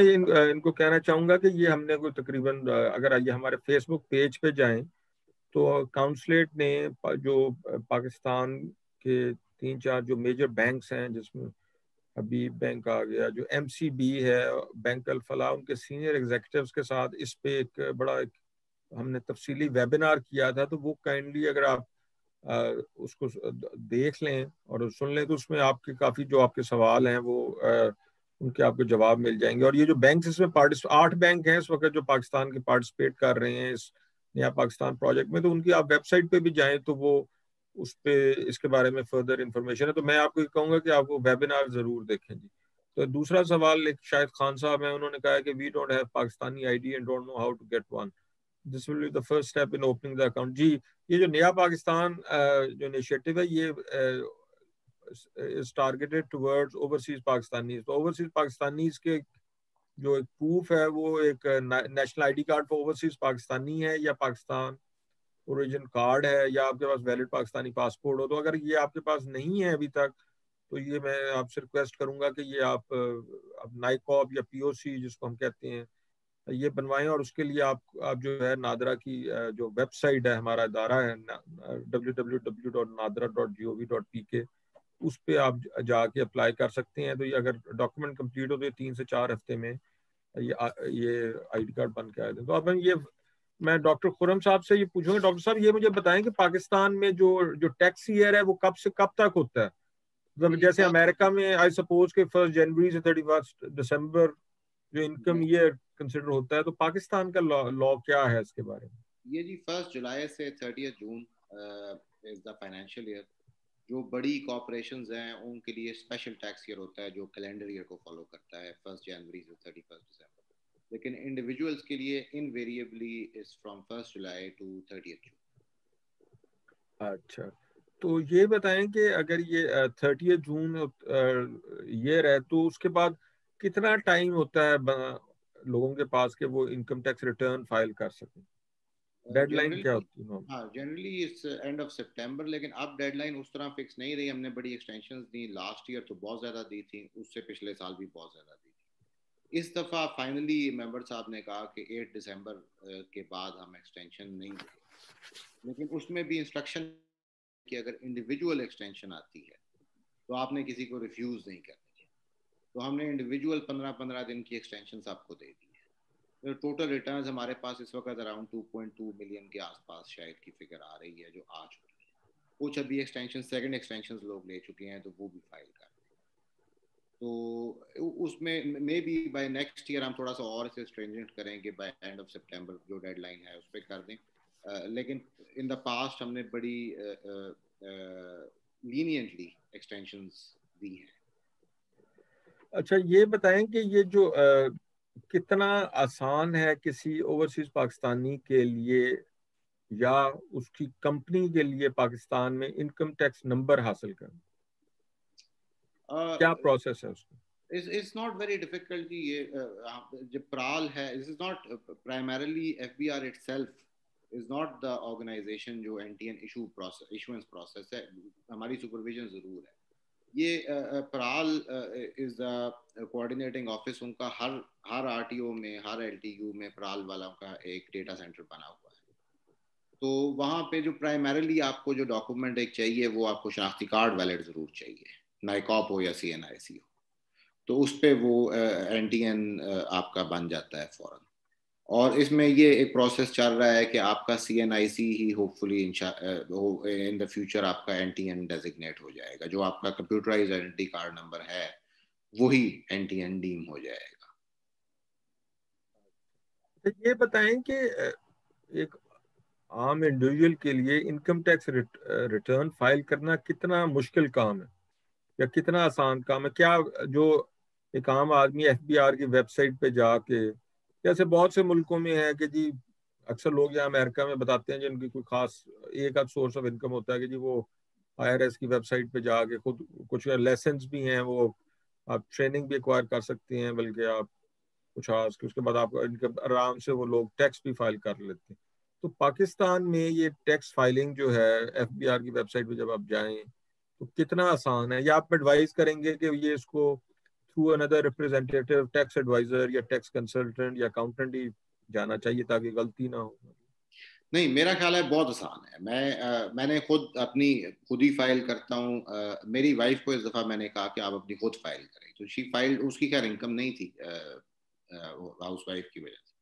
इनको कहना चाहूँगा कि ये हमने कोई तकरीबन अगर ये हमारे फेसबुक पेज पे जाएं तो काउंसलेट ने जो पाकिस्तान के 3-4 जो मेजर बैंक्स हैं, जिसमें हबीब बैंक आ गया, जो एमसीबी है, बैंक अल फलाह, उनके सीनियर एग्जीक्यूटिव्स के साथ इस पे एक हमने तफसीली वेबिनार किया था। तो वो काइंडली अगर आप उसको देख लें और सुन लें तो उसमें आपके काफ़ी जो आपके सवाल हैं वो उनके आपको जवाब मिल जाएंगे। और ये जो बैंक इसमें 8 बैंक हैं इस वक्त जो पाकिस्तान के पार्टिसिपेट कर रहे हैं इस नया पाकिस्तान प्रोजेक्ट में, तो उनकी आप वेबसाइट पे भी जाएं तो वो उस पे इसके बारे में फर्दर इंफॉर्मेशन है। तो मैं आपको कहूँगा कि आप वो वेबिनार जरूर देखें जी। तो दूसरा सवाल एक शायद खान साहब है, उन्होंने कहा है कि we don't have Pakistani ID and don't know how to get one, this will be the first step in opening the account. जी, ये जो नया पाकिस्तान जो इनिशिएटिव है ये is targeted towards overseas Pakistanis. तो ओवरसीज पाकिस्तानीज के जो एक प्रूफ है वो एक national ID card for overseas Pakistani है, या पाकिस्तान ओरिजिन कार्ड है, या आपके पास वैलिड पाकिस्तानी पासपोर्ट हो। तो अगर ये आपके पास नहीं है अभी तक तो ये मैं आपसे रिक्वेस्ट करूंगा कि ये आप नाइकॉप या पीओसी जिसको हम कहते हैं ये बनवाएं। और उसके लिए आप जो है नादरा की जो वेबसाइट है, हमारा इदारा है www.nadra.gov.pk, उस पे आप जाके अप्लाई कर सकते हैं। तो ये अगर डॉक्यूमेंट कंप्लीट हो तो ये 3 से 4 हफ्ते में ये आईडी कार्ड बन के आए थे। तो अब ये मैं डॉक्टर खुरम साहब से ये पूछूंगा, डॉक्टर साहब ये मुझे बताएं कि पाकिस्तान में जो जो टैक्स ईयर है वो कब से कब तक होता है। मतलब जैसे अमेरिका में आई सपोज के 1 जनवरी से 31 दिसंबर जो इनकम ईयर कंसिडर होता है, तो पाकिस्तान का लॉ क्या है इसके बारे में? ये जी 1 जुलाई से 30 June is the financial year. जो बड़ी कॉर्पोरेशंस हैं उनके लिए स्पेशल टैक्स ईयर होता है जो कैलेंडर ईयर को फॉलो करता है 1 जनवरी से 31 दिसंबर। लेकिन इंडिविजुअल्स के लिए invariably is from 1 July to 30 June. अच्छा, तो ये बताएं कि अगर ये 30 जून ईयर है तो उसके बाद कितना टाइम होता है लोगों के पास कि वो इनकम टैक्स रिटर्न फाइल कर सकें? डेडलाइन क्या जनरली होती है? हाँ, जनरली इट्स एंड ऑफ सितंबर, लेकिन अब डेडलाइन उस तरह फिक्स नहीं रही। हमने बड़ी एक्सटेंशंस दी, लास्ट ईयर तो बहुत ज़्यादा दी थी, उससे पिछले साल भी बहुत ज़्यादा दी थी। इस दफ़ा फाइनली मेंबर साहब ने कहा कि 8 दिसंबर के बाद हम एक्सटेंशन नहीं देंगे। लेकिन उसमें भी इंस्ट्रक्शन कि अगर इंडिविजुअल एक्सटेंशन आती है तो आपने किसी को रिफ्यूज़ नहीं करनी है। तो हमने इंडिविजुअल 15-15 दिन की एक्सटेंशन आपको दे दी है। टोटल रिटर्न्स हमारे पास इस वक्त अराउंड 2.2 मिलियन के आसपास शायद की फिगर आ रही है जो आ चुकी है। कुछ अभी एक्सटेंशन सेकंड एक्सटेंशन लोग ले चुके हैं तो वो भी फाइल कर दें। तो उसमें maybe by next year हम थोड़ा सा और इसे स्ट्रिंजेंट करेंगे, बाय एंड ऑफ सितंबर जो डेडलाइन है उस पर कर दें। लेकिन इन द पास्ट हमने बड़ी लीनियंटली एक्सटेंशंस दी हैं। अच्छा ये बताएं कि ये जो कितना आसान है किसी ओवरसीज पाकिस्तानी के लिए या उसकी कंपनी के लिए पाकिस्तान में इनकम टैक्स नंबर हासिल करना, क्या प्रोसेस है उसका? It's not very difficult कि ये जो प्राल है, this is not primarily FBR itself is not the organization जो NTN issuance process है, हमारी supervision जरूर है। ये प्राल इज द कोऑर्डिनेटिंग ऑफिस, उनका हर RTO में, हर LTU में प्राल वालों का एक डेटा सेंटर बना हुआ है। तो वहाँ पे जो प्राइमरीली आपको जो डॉक्यूमेंट एक चाहिए वो आपको शनाख्ती कार्ड वैलिड ज़रूर चाहिए, नाइकॉप हो या CNIC हो, तो उस पर वो NTN आपका बन जाता है फ़ौरन। और इसमें ये एक प्रोसेस चल रहा है कि आपका CNIC he hopefully in the future आपका NTN डेजिग्नेट हो जाएगा, जो आपका कंप्यूटराइज्ड आइडेंटिटी कार्ड नंबर है वही NTN डीम हो जाएगा। तो ये बताएं कि एक आम इंडिविजुअल के लिए इनकम टैक्स रिटर्न फाइल करना कितना मुश्किल काम है या कितना आसान काम है? क्या जो एक आम आदमी FBR की वेबसाइट पे जाके, जैसे बहुत से मुल्कों में है कि जी अक्सर लोग यहाँ अमेरिका में बताते हैं जिनकी कोई खास एक आध सोर्स ऑफ इनकम होता है कि जी वो IRS की वेबसाइट पे जाके खुद कुछ लेसन्स भी हैं, वो आप ट्रेनिंग भी एक्वायर कर सकते हैं, बल्कि आप कुछ आज के उसके बाद आप इनकम आराम से वो लोग टैक्स भी फाइल कर लेते हैं। तो पाकिस्तान में ये टैक्स फाइलिंग जो है FBR की वेबसाइट पे जब आप जाएं तो कितना आसान है, या आप एडवाइस करेंगे कि ये इसको through another representative tax adviser या टैक्स कंसल्टेंट या अकाउंटेंट ही जाना चाहिए ताकि गलती ना हो? नहीं, मेरा ख्याल है बहुत आसान है। मैंने खुद ही फाइल करता हूँ। मेरी वाइफ को इस दफ़ा मैंने कहा कि आप अपनी खुद फाइल करें, तो शी फाइल, उसकी खैर इनकम नहीं थी हाउस वाइफ की वजह से,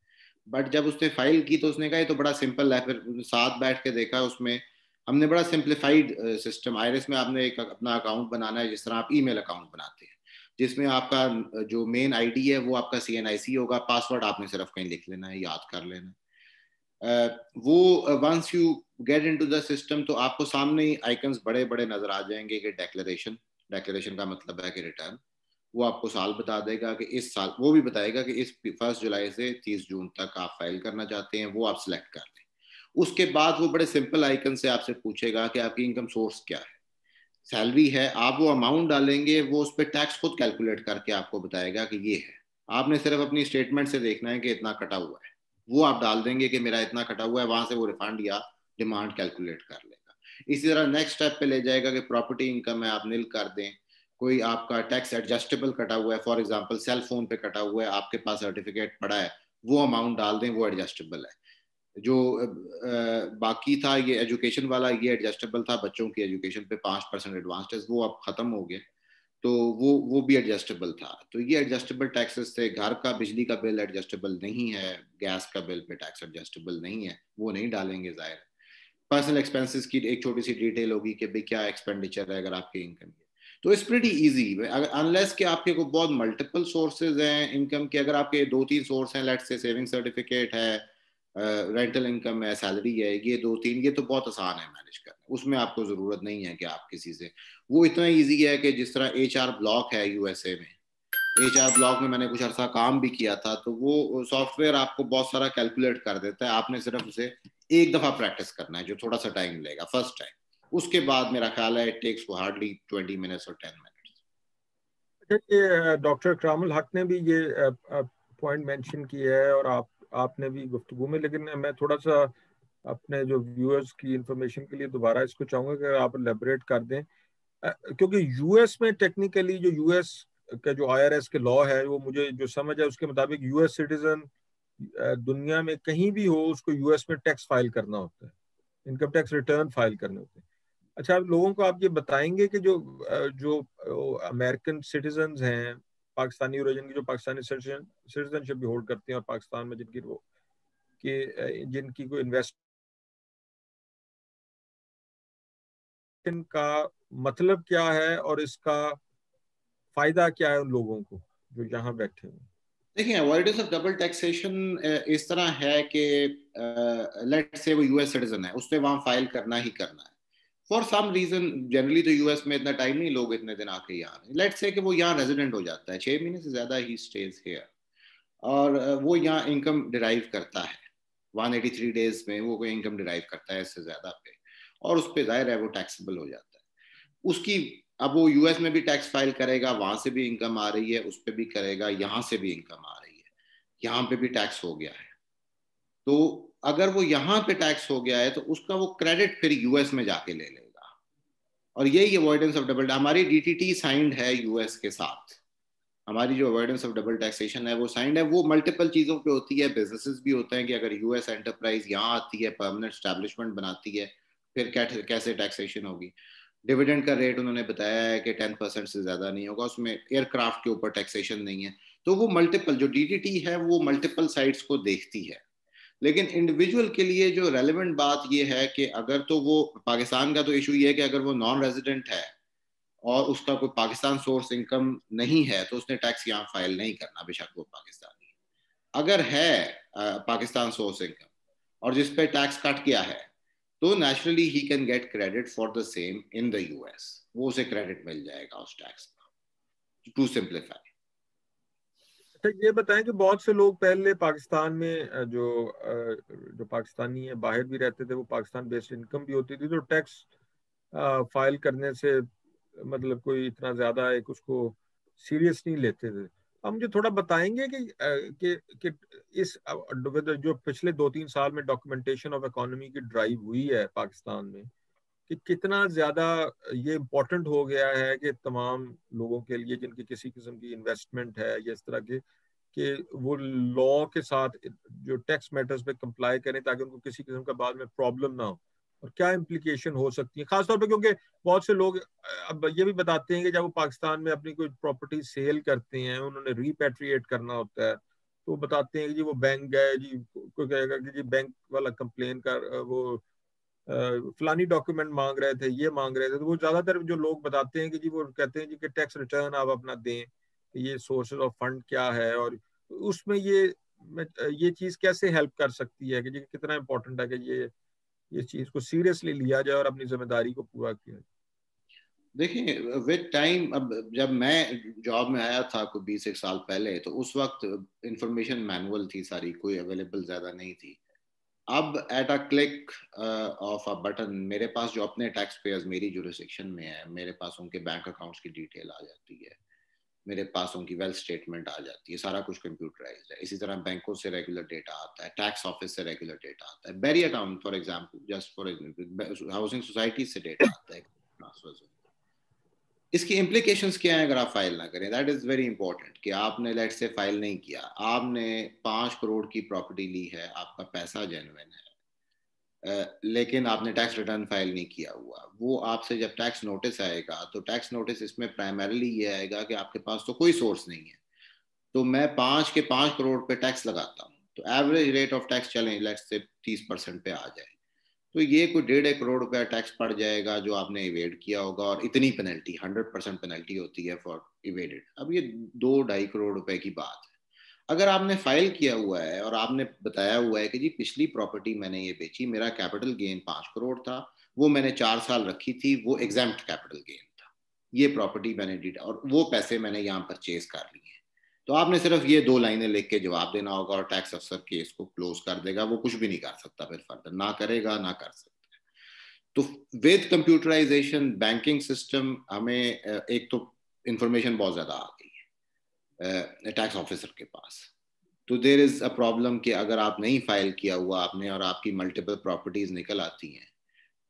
बट जब उसने फाइल की तो उसने कहा ये तो बड़ा सिंपल है। फिर साथ बैठ के देखा, उसमें हमने बड़ा सिंप्लीफाइड सिस्टम, आयरस में आपने एक अपना अकाउंट बनाना है जिस तरह आप ईमेल अकाउंट बनाते हैं, जिसमें आपका जो मेन ID है वो आपका CNIC होगा, पासवर्ड आपने सिर्फ कहीं लिख लेना है, याद कर लेना है। वो once you get into the system तो आपको सामने ही आइकन्स बड़े बड़े नजर आ जाएंगे कि डेक्लेरेशन का मतलब है कि रिटर्न। वो आपको साल बता देगा कि इस साल, वो भी बताएगा कि इस 1 जुलाई से 30 जून तक आप फाइल करना चाहते हैं, वो आप सिलेक्ट कर लें। उसके बाद वो बड़े सिंपल आइकन से आपसे पूछेगा कि आपकी इनकम सोर्स क्या है। सैलरी है, आप वो अमाउंट डालेंगे, वो उस पर टैक्स खुद कैलकुलेट करके आपको बताएगा कि ये है। आपने सिर्फ अपनी स्टेटमेंट से देखना है कि इतना कटा हुआ है, वो आप डाल देंगे कि मेरा इतना कटा हुआ है, वहां से वो रिफंड या डिमांड कैलकुलेट कर लेगा। इसी तरह नेक्स्ट स्टेप पे ले जाएगा कि प्रॉपर्टी इनकम है, आप नील कर दें। कोई आपका टैक्स एडजस्टेबल कटा हुआ है, फॉर एग्जांपल सेल फोन पे कटा हुआ है, आपके पास सर्टिफिकेट पड़ा है, वो अमाउंट डाल दें, वो एडजस्टेबल है। जो बाकी था ये एजुकेशन वाला, ये एडजस्टेबल था, बच्चों की एजुकेशन पे 5% एडवांस टैक्स, वो अब खत्म हो गया, तो वो भी एडजस्टेबल था। तो ये एडजस्टेबल टैक्सेस थे। घर का बिजली का बिल एडजस्टेबल नहीं है, गैस का बिल पे टैक्स एडजस्टेबल नहीं है, वो नहीं डालेंगे जाहिर। पर्सनल एक्सपेंसेस की एक छोटी सी डिटेल होगी कि भाई क्या एक्सपेंडिचर है अगर आपकी इनकम है, तो इट्स प्रीटी इजी। अनलेस कि आपके को बहुत मल्टीपल सोर्सेज हैं इनकम के, अगर आपके 2-3 सोर्स हैं, लेट्स से सेविंग सर्टिफिकेट है, रेंटल इनकम है, सैलरी है, ये 2-3, ये तो बहुत आसान है मैनेज करना, उसमें आपको जरूरत नहीं है कि आप किसी से, वो इतना इजी है कि जिस तरह HR ब्लॉक है USA में, HR ब्लॉक में मैंने कुछ अर्सा काम भी किया था, तो वो सॉफ्टवेयर आपको बहुत सारा कैलकुलेट कर देता है। आपने सिर्फ उसे एक दफा प्रैक्टिस करना है, जो थोड़ा सा टाइम लेगा फर्स्ट टाइम। उसके बाद मेरा ख्याल है इट टेक्स हार्डली 20 मिनट्स और 10 मिनट्स। ये डॉक्टर इकरामुल हक ने भी ये पॉइंट मेंशन किया है और आपने भी गुफ्तगू में, लेकिन मैं थोड़ा सा अपने जो व्यूअर्स की इंफॉर्मेशन के लिए दोबारा इसको चाहूंगा कि आप एलेबरेट कर दें, क्योंकि US में टेक्निकली जो US का जो IRS के लॉ है, वो मुझे जो समझ है उसके मुताबिक US सिटीजन दुनिया में कहीं भी हो उसको US में टैक्स फाइल करना होता है, इनकम टैक्स रिटर्न फाइल करने होते हैं। अच्छा, आप लोगों को आप ये बताएंगे कि जो अमेरिकन सिटीजन्स हैं, पाकिस्तानी ओरिजिन की, जो पाकिस्तानी सिटीजनशिप भी होल्ड करते हैं और पाकिस्तान में जिनकी कोई इन्वेस्टमेंट का मतलब क्या है और इसका फायदा क्या है उन लोगों को जो यहाँ बैठे हैं? देखिए, अवॉइडेंस ऑफ डबल टैक्सेशन इस तरह है कि लेट्स से वो US सिटीजन है, उसने वहां फाइल करना ही करना है। फॉर सम रीजन जनरली तो यूएस में इतना टाइम नहीं, लोग इतने दिन आके यहाँ, लेट्स से कि वो यहाँ रेजिडेंट हो जाता है, 6 महीने से ज्यादा ही स्टेज हियर, और वो यहाँ इनकम डिराइव करता है 183 डेज में, वो कोई इनकम डिराइव करता है इससे ज्यादा पे, और उस पर जाहिर है वो टैक्सेबल हो जाता है उसकी। अब वो यूएस में भी टैक्स फाइल करेगा, वहां से भी इनकम आ रही है, उस पर भी करेगा, यहाँ से भी इनकम आ रही है, यहाँ पे भी टैक्स हो गया है। तो अगर वो यहाँ पे टैक्स हो गया है तो उसका वो क्रेडिट फिर यूएस में जाके ले लेगा, और यही अवॉइडेंस ऑफ डबल, हमारी डीटीटी साइंड है यूएस के साथ, हमारी जो अवॉइडेंस ऑफ डबल टैक्सेशन है वो साइंड है, वो मल्टीपल चीजों पे होती है, बिजनेसेस भी होते हैं कि अगर यूएस एंटरप्राइज यहाँ आती है, परमानेंट स्टैब्लिशमेंट बनाती है, फिर कैसे टैक्सेशन होगी। डिविडेंड का रेट उन्होंने बताया है कि 10% से ज्यादा नहीं होगा, उसमें एयरक्राफ्ट के ऊपर टैक्सेशन नहीं है। तो वो मल्टीपल जो डीटीटी है वो मल्टीपल साइड्स को देखती है, लेकिन इंडिविजुअल के लिए जो रेलेवेंट बात ये है कि अगर तो वो पाकिस्तान का तो इशू ये है कि अगर वो नॉन रेजिडेंट है और उसका कोई पाकिस्तान सोर्स इनकम नहीं है तो उसने टैक्स यहाँ फाइल नहीं करना, बेशक वो पाकिस्तानी है। अगर है पाकिस्तान सोर्स इनकम और जिस पे टैक्स कट गया है तो naturally he can get credit for the same in the US, वो उसे क्रेडिट मिल जाएगा उस टैक्स का, टू सिंप्लीफाई। अच्छा ये बताएं कि बहुत से लोग पहले पाकिस्तान में जो पाकिस्तानी है बाहर भी रहते थे, वो पाकिस्तान बेस्ड इनकम भी होती थी, तो टैक्स फाइल करने से मतलब कोई इतना ज्यादा एक उसको सीरियस नहीं लेते थे। अब मुझे थोड़ा बताएंगे कि इस जो पिछले 2-3 साल में डॉक्यूमेंटेशन ऑफ इकोनॉमी की ड्राइव हुई है पाकिस्तान में, कि कितना ज्यादा ये इम्पोर्टेंट हो गया है कि तमाम लोगों के लिए जिनकी किसी किस्म की इन्वेस्टमेंट है या इस तरह के, कि वो लॉ के साथ जो टैक्स मैटर्स पे कंप्लाई करें ताकि उनको किसी किस्म का बाद में प्रॉब्लम ना हो, और क्या इम्प्लीकेशन हो सकती है खासतौर पे, क्योंकि बहुत से लोग अब ये भी बताते हैं कि जब वो पाकिस्तान में अपनी कोई प्रॉपर्टी सेल करते हैं, उन्होंने रीपैट्रिएट करना होता है, तो वो बताते हैं कि जी वो बैंक गए जी, कोई कहेगा कि जी बैंक वाला कंप्लेन कर वो फलानी डॉक्यूमेंट मांग रहे थे, ये मांग रहे थे, तो वो ज्यादातर जो लोग बताते हैं कि जी वो कहते हैं जी कि टैक्स रिटर्न आप अपना दें, ये सोर्सेज ऑफ फंड क्या है, और उसमें ये चीज कैसे हेल्प कर सकती है कि जी कितना इंपॉर्टेंट है कि ये चीज को सीरियसली लिया जाए और अपनी जिम्मेदारी को पूरा किया जाए। देखिए विद टाइम, अब जब मैं जॉब में आया था कोई 20 साल पहले, तो उस वक्त इंफॉर्मेशन मैनुअल थी सारी, कोई अवेलेबल ज्यादा नहीं थी। अब at a click of a button मेरे पास जो अपने टैक्स पेयर्स मेरी जुरिस्डिक्शन में है, मेरे पास उनके बैंक अकाउंट्स की डिटेल आ जाती है, मेरे पास उनकी वेल्थ स्टेटमेंट आ जाती है, सारा कुछ कंप्यूटराइज्ड है। इसी तरह बैंकों से रेगुलर डेटा आता है, टैक्स ऑफिस से रेगुलर डेटा आता है, बेरी account for example, just for housing society से डेटा आता है, ट्रांसफर्स। इसकी इम्प्लीकेशंस क्या है अगर आप फाइल ना करें? दैट इज वेरी इंपॉर्टेंट कि आपने लेट से फाइल नहीं किया, आपने 5 करोड़ की प्रॉपर्टी ली है, आपका पैसा जेन्युइन है, लेकिन आपने टैक्स रिटर्न फाइल नहीं किया हुआ, वो आपसे जब टैक्स नोटिस आएगा तो टैक्स नोटिस इसमें प्राइमरीली ये आएगा कि आपके पास तो कोई सोर्स नहीं है, तो मैं 5 करोड़ पे टैक्स लगाता हूँ, तो एवरेज रेट ऑफ टैक्स चलें लेट्स से 30% पे आ जाए, तो ये कोई 1.5 करोड़ रुपया टैक्स पड़ जाएगा जो आपने इवेड किया होगा, और इतनी पेनल्टी 100% पेनल्टी होती है फॉर इवेडेड। अब ये 2-2.5 करोड़ रुपए की बात है। अगर आपने फाइल किया हुआ है और आपने बताया हुआ है कि जी पिछली प्रॉपर्टी मैंने ये बेची, मेरा कैपिटल गेन 5 करोड़ था, वो मैंने 4 साल रखी थी, वो एग्जैम्प्ट कैपिटल गेन था, ये प्रॉपर्टी मैंने डीटा और वो पैसे मैंने यहाँ परचेज कर लिए, तो आपने सिर्फ ये 2 लाइनें लिख के जवाब देना होगा और टैक्स अफसर केस को क्लोज कर देगा, वो कुछ भी नहीं कर सकता, फिर फर्दर ना करेगा ना कर सकता। तो विद कंप्यूटराइजेशन बैंकिंग सिस्टम हमें एक तो इंफॉर्मेशन बहुत ज्यादा आ गई है टैक्स ऑफिसर के पास, तो देर इज अ प्रॉब्लम कि अगर आप नहीं फाइल किया हुआ आपने और आपकी मल्टीपल प्रॉपर्टीज निकल आती हैं,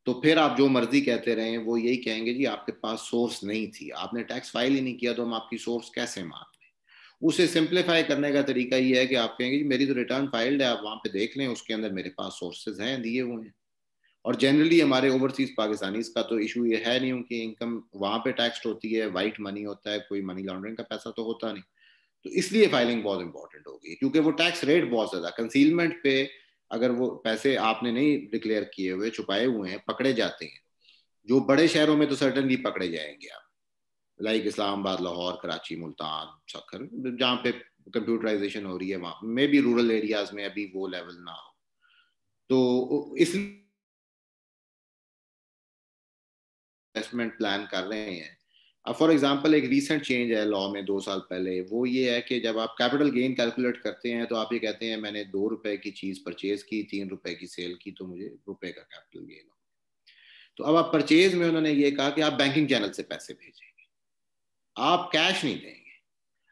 तो फिर आप जो मर्जी कहते रहे वो यही कहेंगे जी आपके पास सोर्स नहीं थी, आपने टैक्स फाइल ही नहीं किया, तो हम आपकी सोर्स कैसे मान लें? उसे सिंप्लीफाई करने का तरीका ये है कि आप कहेंगे मेरी तो रिटर्न फाइल्ड है, आप वहां पे देख लें, उसके अंदर मेरे पास सोर्सेज हैं, दिए हुए हैं। और जनरली हमारे ओवरसीज पाकिस्तानी का तो इशू ये है नहीं, उनकी इनकम वहां पे टैक्स होती है, वाइट मनी होता है, कोई मनी लॉन्ड्रिंग का पैसा तो होता नहीं, तो इसलिए फाइलिंग बहुत इंपॉर्टेंट होगी, क्योंकि वो टैक्स रेट बहुत ज्यादा कंसीलमेंट पे, अगर वो पैसे आपने नहीं डिक्लेयर किए हुए, छुपाए हुए हैं, पकड़े जाते हैं, जो बड़े शहरों में तो सर्टनली पकड़े जाएंगे आप, लाइक इस्लामाबाद, लाहौर, कराची, मुल्तान, सखर, जहाँ पे कंप्यूटराइजेशन हो रही है, वहां मे भी रूरल एरियाज में अभी वो लेवल ना हो, तो इसलिए इन्वेस्टमेंट प्लान कर रहे हैं, अब फॉर एग्जांपल एक रीसेंट चेंज है लॉ में 2 साल पहले, वो ये है कि जब आप कैपिटल गेन कैलकुलेट करते हैं तो आप ये कहते हैं मैंने 2 रुपए की चीज़ परचेज की, 3 रुपए की सेल की, तो मुझे रुपए का कैपिटल गेन हो। तो अब आप परचेज में उन्होंने ये कहा कि आप बैंकिंग चैनल से पैसे भेजेंगे, आप कैश नहीं देंगे।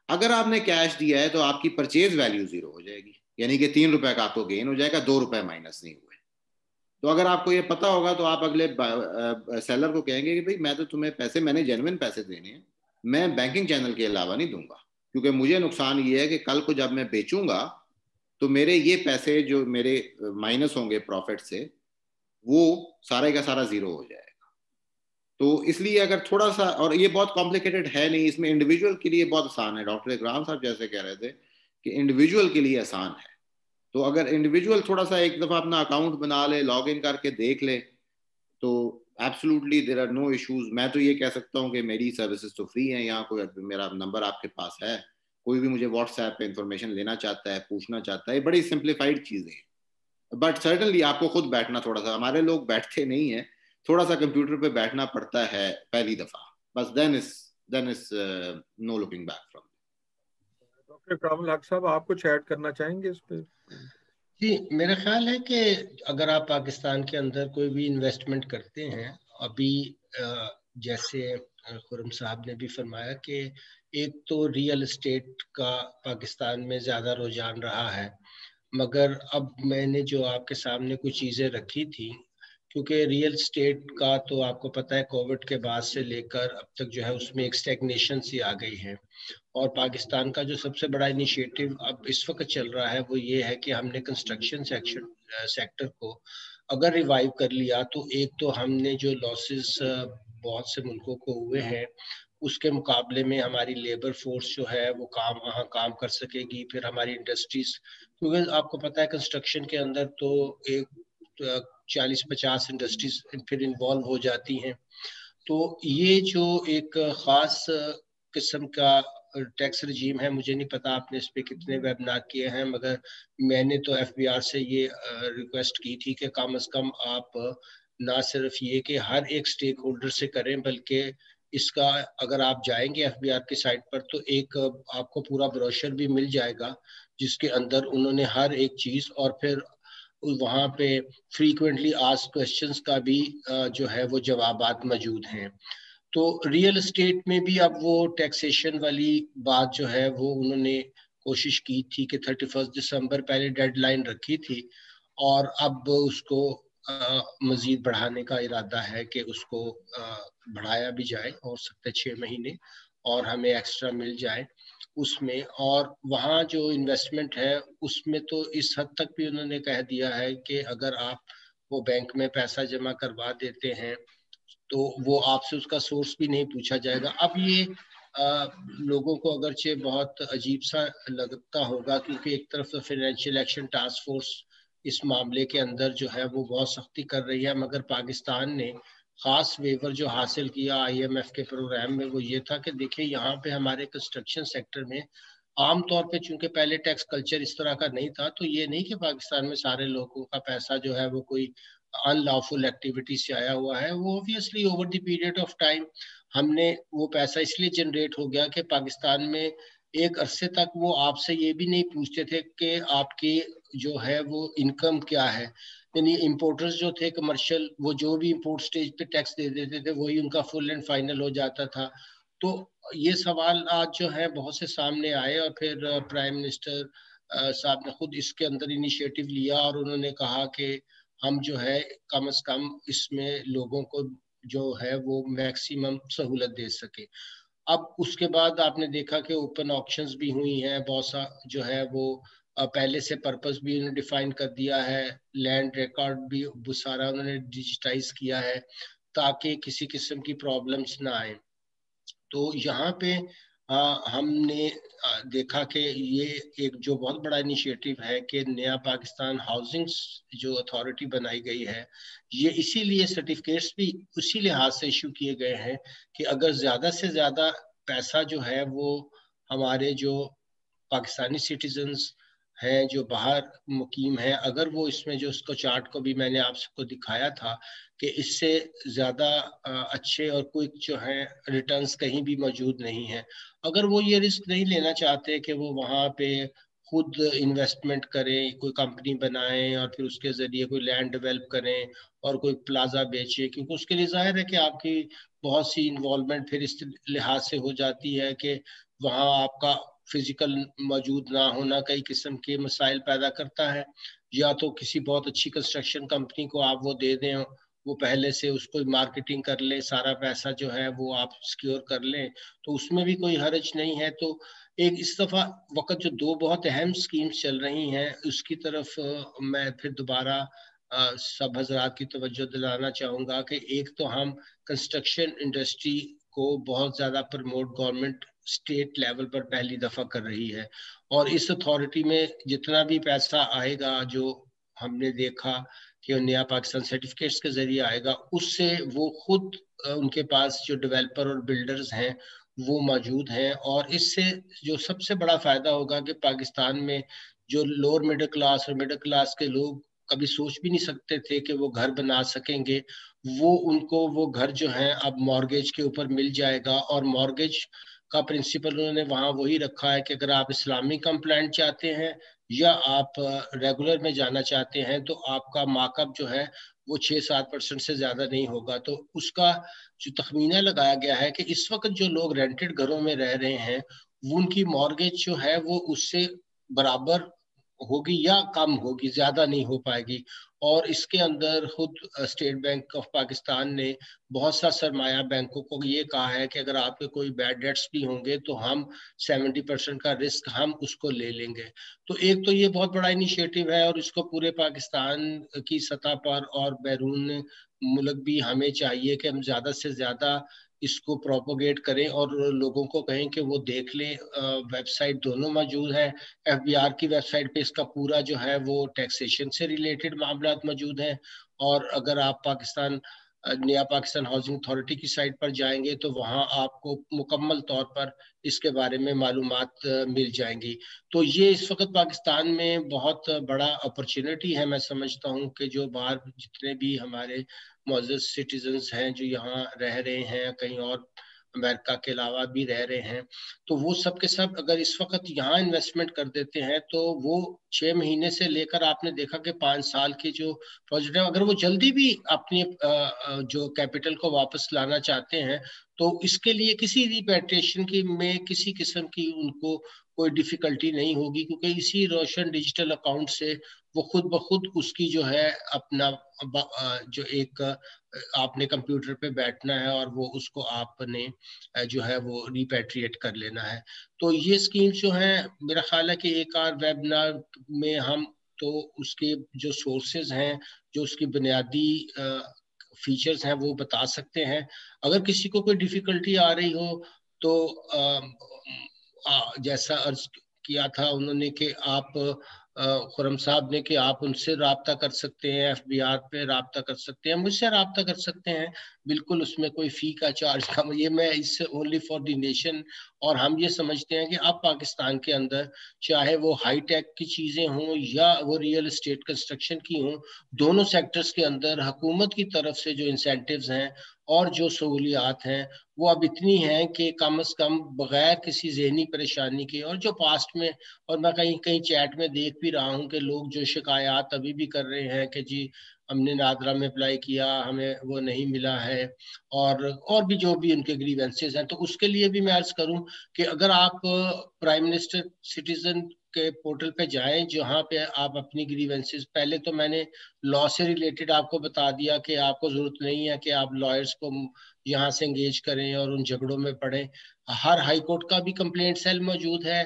अगर आपने कैश दिया है तो आपकी परचेज वैल्यू 0 हो जाएगी, यानी कि 3 रुपए का आपको गेन हो जाएगा, 2 रुपए माइनस नहीं हुए। तो अगर आपको ये पता होगा तो आप अगले सेलर को कहेंगे कि भाई मैं तो तुम्हें पैसे, मैंने जेन्युइन पैसे देने हैं, मैं बैंकिंग चैनल के अलावा नहीं दूंगा, क्योंकि मुझे नुकसान ये है कि कल को जब मैं बेचूंगा तो मेरे ये पैसे जो मेरे माइनस होंगे प्रॉफिट से, वो सारे का सारा 0 हो जाएगा। तो इसलिए अगर थोड़ा सा, और ये बहुत कॉम्प्लिकेटेड है नहीं, इसमें इंडिविजुअल के लिए बहुत आसान है। डॉक्टर इकराम साहब जैसे कह रहे थे कि इंडिविजुअल के लिए आसान है, तो अगर इंडिविजुअल थोड़ा सा एक दफा अपना अकाउंट बना ले, लॉग इन करके देख ले, तो absolutely there are no issues. मैं तो ये कह सकता हूँ कि मेरी सर्विसेज तो फ्री हैं, यहाँ कोई मेरा नंबर आपके पास है, कोई भी मुझे व्हाट्सएप पे इंफॉर्मेशन लेना चाहता है, पूछना चाहता है, बड़ी सिंप्लीफाइड चीजें हैं। बट सर्टनली आपको खुद बैठना, थोड़ा सा, हमारे लोग बैठते नहीं है, थोड़ा सा कंप्यूटर पे बैठना पड़ता है पहली दफा, बस then is no looking back from. Doctor Kamil Haq साहब, आप कुछ ऐड करना चाहेंगे इस पे? जी, मेरा ख्याल है कि अगर आप पाकिस्तान के अंदर कोई भी इन्वेस्टमेंट करते हैं, अभी जैसे खुरम साहब ने भी फरमाया कि एक तो रियल एस्टेट का पाकिस्तान में ज़्यादा रुझान रहा है, मगर अब मैंने जो आपके सामने कुछ चीज़ें रखी थी, क्योंकि रियल स्टेट का तो आपको पता है कोविड के बाद से लेकर अब तक जो है उसमें एक स्टैग्नेशन सी आ गई है। और पाकिस्तान का जो सबसे बड़ा इनिशिएटिव अब इस वक्त चल रहा है वो ये है कि हमने कंस्ट्रक्शन सेक्टर को अगर रिवाइव कर लिया, तो एक तो हमने जो लॉसेस बहुत से मुल्कों को हुए हैं उसके मुकाबले में हमारी लेबर फोर्स जो है वो वहाँ काम कर सकेगी, फिर हमारी इंडस्ट्रीज, क्योंकि आपको पता है कंस्ट्रक्शन के अंदर तो एक 40-50 इंडस्ट्रीज फिर इन्वॉल्व हो जाती हैं। तो ये जो एक खास किस्म का टैक्स रजीम है, मुझे नहीं पता आपने इस पे कितने वेबिनार किए हैं, मगर मैंने तो एफबीआर से ये रिक्वेस्ट की थी कि कम से कम आप ना सिर्फ ये कि हर एक स्टेक होल्डर से करें, बल्कि इसका अगर आप जाएंगे एफबीआर की साइट पर तो एक आपको पूरा ब्रोशर भी मिल जाएगा जिसके अंदर उन्होंने हर एक चीज, और फिर वहाँ पे फ्रीक्वेंटली आस्क्ड क्वेश्चंस का भी जो है वो जवाबात मौजूद हैं। तो रियल एस्टेट में भी अब वो टैक्सेशन वाली बात जो है वो उन्होंने कोशिश की थी कि 31 दिसंबर पहले डेडलाइन रखी थी, और अब उसको मजीद बढ़ाने का इरादा है कि उसको बढ़ाया भी जाए, हो सकता है 6 महीने और हमें एक्स्ट्रा मिल जाए उसमें। और वहाँ जो इन्वेस्टमेंट है उसमें तो इस हद तक भी उन्होंने कह दिया है कि अगर आप वो बैंक में पैसा जमा करवा देते हैं तो वो आपसे उसका सोर्स भी नहीं पूछा जाएगा। अब ये लोगों को अगरचे बहुत अजीब सा लगता होगा, क्योंकि एक तरफ तो फाइनेंशियल एक्शन टास्क फोर्स इस मामले के अंदर जो है वो बहुत सख्ती कर रही है, मगर पाकिस्तान ने खास वेवर जो हासिल किया आईएमएफ के प्रोग्राम में वो ये था कि देखिए यहाँ पे हमारे कंस्ट्रक्शन सेक्टर में आमतौर पे चूंकि पहले टैक्स कल्चर इस तरह का नहीं था, तो ये नहीं कि पाकिस्तान में सारे लोगों का पैसा जो है वो कोई अनलॉफुल एक्टिविटी से आया हुआ है। वो obviously over the period of time हमने वो पैसा इसलिए जनरेट हो गया कि पाकिस्तान में एक अरसे तक वो आपसे ये भी नहीं पूछते थे कि आपकी जो है वो इनकम क्या है, यानी इम्पोर्टर्स जो थे कमर्शियल, वो जो भी इम्पोर्ट स्टेज पे टैक्स दे देते थे वही उनका फुल एंड फाइनल हो जाता था। तो ये सवाल आज जो है बहुत से सामने आए, और फिर प्राइम मिनिस्टर साहब ने खुद इसके अंदर इनिशिएटिव लिया और उन्होंने कहा कि हम जो है कम से कम इसमें लोगों को जो है वो मैक्सिमम सहूलत दे सके। अब उसके बाद आपने देखा कि ओपन ऑक्शंस भी हुई हैं, बहुत सा जो है वो पहले से पर्पस भी उन्होंने डिफाइन कर दिया है, लैंड रिकॉर्ड भी सारा उन्होंने डिजिटाइज किया है ताकि किसी किस्म की प्रॉब्लम्स ना आए। तो यहाँ पे हमने देखा कि ये एक जो बहुत बड़ा इनिशिएटिव है कि नया पाकिस्तान हाउसिंग जो अथॉरिटी बनाई गई है, ये इसीलिए सर्टिफिकेट्स भी उसी लिहाज से इशू किए गए हैं कि अगर ज़्यादा से ज़्यादा पैसा जो है वो हमारे जो पाकिस्तानी सिटीजन्स हैं जो बाहर मुकीम हैं, अगर वो इसमें जो उसको चार्ट को भी मैंने आप सबको दिखाया था कि इससे ज़्यादा अच्छे और क्विक जो है रिटर्न्स कहीं भी मौजूद नहीं है, अगर वो ये रिस्क नहीं लेना चाहते कि वो वहाँ पे खुद इन्वेस्टमेंट करें, कोई कंपनी बनाएं और फिर उसके ज़रिए कोई लैंड डेवलप करें और कोई प्लाजा बेचे, क्योंकि उसके लिए जाहिर है कि आपकी बहुत सी इन्वॉल्वमेंट फिर इस लिहाज से हो जाती है कि वहाँ आपका फिजिकल मौजूद ना होना कई किस्म के मसाइल पैदा करता है। या तो किसी बहुत अच्छी कंस्ट्रक्शन कंपनी को आप वो दे दें, वो पहले से उसको मार्केटिंग कर ले, सारा पैसा जो है वो आप सिक्योर कर लें, तो उसमें भी कोई हर्ज नहीं है। तो एक इस दफा वक्त जो दो बहुत अहम स्कीम्स चल रही हैं उसकी तरफ मैं फिर दोबारा सब हजरात की तवज्जो दिलाना चाहूँगा कि एक तो हम कंस्ट्रक्शन इंडस्ट्री को बहुत ज़्यादा प्रमोट गवर्नमेंट स्टेट लेवल पर पहली दफ़ा कर रही है, और इस अथॉरिटी में जितना भी पैसा आएगा जो हमने देखा कि नया पाकिस्तान सर्टिफिकेट्स के जरिए आएगा, उससे वो खुद उनके पास जो डेवलपर और बिल्डर्स हैं वो मौजूद हैं, और इससे जो सबसे बड़ा फायदा होगा कि पाकिस्तान में जो लोअर मिडिल क्लास और मिडिल क्लास के लोग कभी सोच भी नहीं सकते थे कि वो घर बना सकेंगे, वो उनको वो घर जो है अब मॉर्गेज के ऊपर मिल जाएगा। और मॉर्गेज का प्रिंसिपल उन्होंने वहाँ वही रखा है कि अगर आप इस्लामिक कंप्लाइंट चाहते हैं या आप रेगुलर में जाना चाहते हैं तो आपका मार्कअप जो है वो 6-7% से ज़्यादा नहीं होगा। तो उसका जो तखमीना लगाया गया है कि इस वक्त जो लोग रेंटेड घरों में रह रहे हैं वो उनकी मॉर्गेज जो है वो उससे बराबर होगी या कम होगी, ज्यादा नहीं हो पाएगी। और इसके अंदर खुद स्टेट बैंक ऑफ पाकिस्तान ने बहुत सा सरमाया बैंकों को ये कहा है कि अगर आपके कोई बैड डेट्स भी होंगे तो हम 70% का रिस्क हम उसको ले लेंगे। तो एक तो ये बहुत बड़ा इनिशिएटिव है और इसको पूरे पाकिस्तान की सतह पर और बैरून मुल्क भी हमें चाहिए कि हम ज्यादा से ज्यादा इसको प्रोपोगेट करें और लोगों को कहें कि वो देख लें। वेबसाइट दोनों मौजूद है, एफबीआर की वेबसाइट पे इसका पूरा जो है वो टैक्सेशन से रिलेटेड मामला मौजूद हैं, और अगर आप नया पाकिस्तान हाउसिंग अथॉरिटी की साइट पर जाएंगे तो वहाँ आपको मुकम्मल तौर पर इसके बारे में मालूमात मिल जाएंगी। तो ये इस वक्त पाकिस्तान में बहुत बड़ा अपॉर्चुनिटी है। मैं समझता हूँ कि जो बाहर जितने भी हमारे मौजूद सिटीजन्स हैं जो यहाँ रह रहे हैं, कहीं और अमेरिका के अलावा भी रह रहे हैं, तो वो सब के सब अगर इस वक्त यहाँ इन्वेस्टमेंट कर देते हैं तो वो 6 महीने से लेकर आपने देखा कि 5 साल के जो प्रोजेक्ट है, अगर वो जल्दी भी अपनी जो कैपिटल को वापस लाना चाहते हैं तो इसके लिए किसी रिपेट्रिएशन की में किसी किस्म की उनको कोई डिफिकल्टी नहीं होगी, क्योंकि इसी रोशन डिजिटल अकाउंट से वो खुद ब खुद उसकी जो है अपना जो एक आपने कंप्यूटर पे बैठना है और वो उसको आपने जो है वो रिपेट्रिएट कर लेना है। तो ये स्कीम जो है मेरा ख्याल है कि एक और वेबिनार में हम तो उसके जो सोर्सेज हैं, जो उसकी बुनियादी फीचर्स हैं वो बता सकते हैं। अगर किसी को कोई डिफिकल्टी आ रही हो तो जैसा अर्ज किया था उन्होंने कि आप खुरम साहब ने कि आप उनसे राब्ता कर सकते हैं, एफबीआर पे राब्ता कर सकते हैं, मुझसे राब्ता कर सकते हैं, बिल्कुल उसमें कोई फी का चार्ज का ये मैं इससे ओनली फॉर द नेशन। और हम ये समझते हैं कि अब पाकिस्तान के अंदर चाहे वो हाई टेक की चीज़ें हों या वो रियल एस्टेट कंस्ट्रक्शन की हों, दोनों सेक्टर्स के अंदर हुकूमत की तरफ से जो इंसेंटिव्स हैं और जो सहूलियात हैं वो अब इतनी हैं कि कम से कम बगैर किसी जहनी परेशानी के, और जो पास्ट में और मैं कहीं कहीं चैट में देख भी रहा हूँ कि लोग जो शिकायत अभी भी कर रहे हैं कि जी हमने नादरा में अप्लाई किया, हमें वो नहीं मिला है, और भी जो भी उनके ग्रीवेंसेस हैं, तो उसके लिए भी मैं अर्ज करूं कि अगर आप प्राइम मिनिस्टर सिटीजन के पोर्टल पे जाएं जहां पे आप अपनी ग्रीवेंसेस, पहले तो मैंने लॉ से रिलेटेड आपको बता दिया कि आपको जरूरत नहीं है कि आप लॉयर्स को यहाँ से एंगेज करें और उन झगड़ों में पड़े। हर हाई कोर्ट का भी कंप्लेंट सेल मौजूद है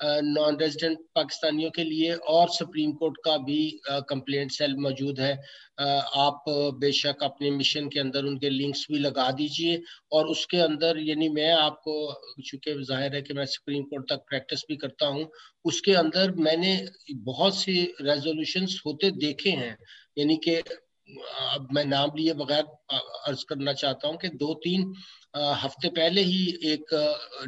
नॉन रेजिडेंट पाकिस्तानियों के लिए, और सुप्रीम कोर्ट का भी कंप्लेंट सेल मौजूद है। आप बेशक अपने मिशन के अंदर उनके लिंक्स भी लगा दीजिए, और उसके अंदर यानी मैं आपको, चूंकि जाहिर है कि मैं सुप्रीम कोर्ट तक प्रैक्टिस भी करता हूँ, उसके अंदर मैंने बहुत सी रेजोल्यूशंस होते देखे हैं। यानी कि अब मैं नाम लिए बगैर अर्ज करना चाहता हूँ कि 2-3 हफ्ते पहले ही एक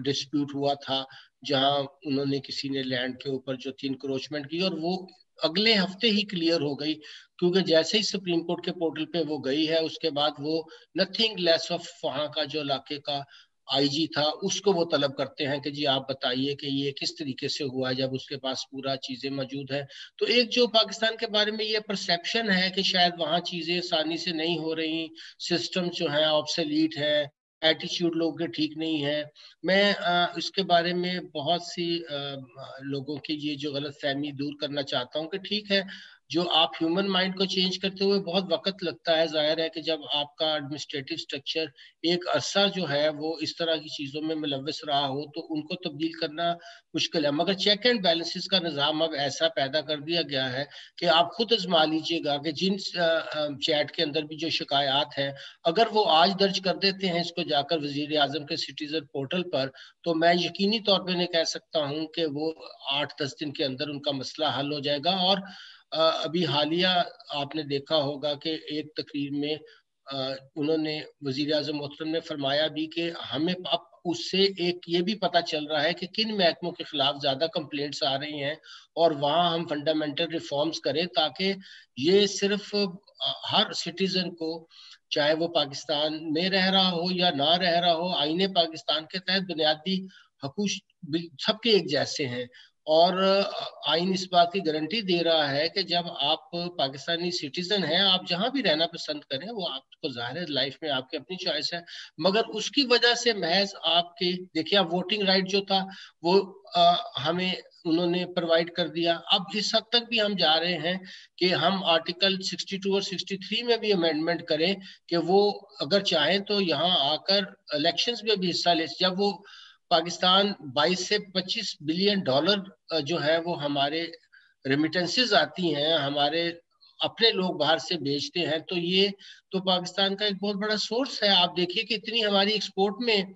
डिस्प्यूट हुआ था जहां उन्होंने किसी ने लैंड के ऊपर जो थी इंक्रोचमेंट की, और वो अगले हफ्ते ही क्लियर हो गई, क्योंकि जैसे ही सुप्रीम कोर्ट के पोर्टल पे वो गई है उसके बाद वो नथिंग लेस ऑफ वहां का जो इलाके का आईजी था उसको वो तलब करते हैं कि जी आप बताइए कि ये किस तरीके से हुआ, जब उसके पास पूरा चीजें मौजूद है। तो एक जो पाकिस्तान के बारे में ये परसेप्शन है कि शायद वहाँ चीजें आसानी से नहीं हो रही, सिस्टम जो है ऑब्सोलीट है, एटीट्यूड लोगों के ठीक नहीं है। मैं इसके बारे में बहुत सी लोगों की ये जो गलत फहमी दूर करना चाहता हूँ कि ठीक है, जो आप ह्यूमन माइंड को चेंज करते हुए बहुत वक्त लगता है, जाहिर है कि जब आपका एडमिनिस्ट्रेटिव स्ट्रक्चर एक अरसा जो है वो इस तरह की चीजों में मुलव्वस रहा हो तो उनको तब्दील करना मुश्किल है। मगर चेक एंड बैलेंसेस का निज़ाम अब ऐसा पैदा कर दिया गया है कि आप खुद आजमा लीजिएगा कि जिन चैट के अंदर भी जो शिकायत है, अगर वो आज दर्ज कर देते हैं इसको जाकर वजीर आजम के सिटीजन पोर्टल पर, तो मैं यकीनी तौर पर नहीं कह सकता हूँ कि वो 8-10 दिन के अंदर उनका मसला हल हो जाएगा। और अभी हालिया आपने देखा होगा कि एक तकरीर में उन्होंने वजीर आजम मोहतरम ने फरमाया भी कि हमें अब उससे एक ये भी पता चल रहा है कि किन महकमों के खिलाफ ज्यादा कंप्लेंट्स आ रही हैं और वहां हम फंडामेंटल रिफॉर्म्स करें ताकि ये सिर्फ हर सिटीजन को, चाहे वो पाकिस्तान में रह रहा हो या ना रह रहा हो, आईने पाकिस्तान के तहत बुनियादी हकूक सबके एक जैसे हैं। और आइन इस बात की गारंटी दे रहा है कि जब आप पाकिस्तानी सिटीजन हैं, आप जहां भी रहना पसंद करें, वो आपको जाहिर है लाइफ में आपकी अपनी चॉइस है, मगर उसकी वजह से महज आपके देखिए आप वोटिंग राइट जो था वो हमें उन्होंने प्रोवाइड कर दिया। अब इस हद तक भी हम जा रहे हैं कि हम आर्टिकल 62 और 63 में भी अमेंडमेंट करें कि वो अगर चाहें तो यहाँ आकर इलेक्शंस में भी हिस्सा ले। जब वो पाकिस्तान 22 से 25 बिलियन डॉलर जो है वो हमारे रेमिटेंसेस आती हैं, हमारे अपने लोग बाहर से भेजते हैं, तो ये तो पाकिस्तान का एक बहुत बड़ा सोर्स है। आप देखिए कि इतनी हमारी एक्सपोर्ट में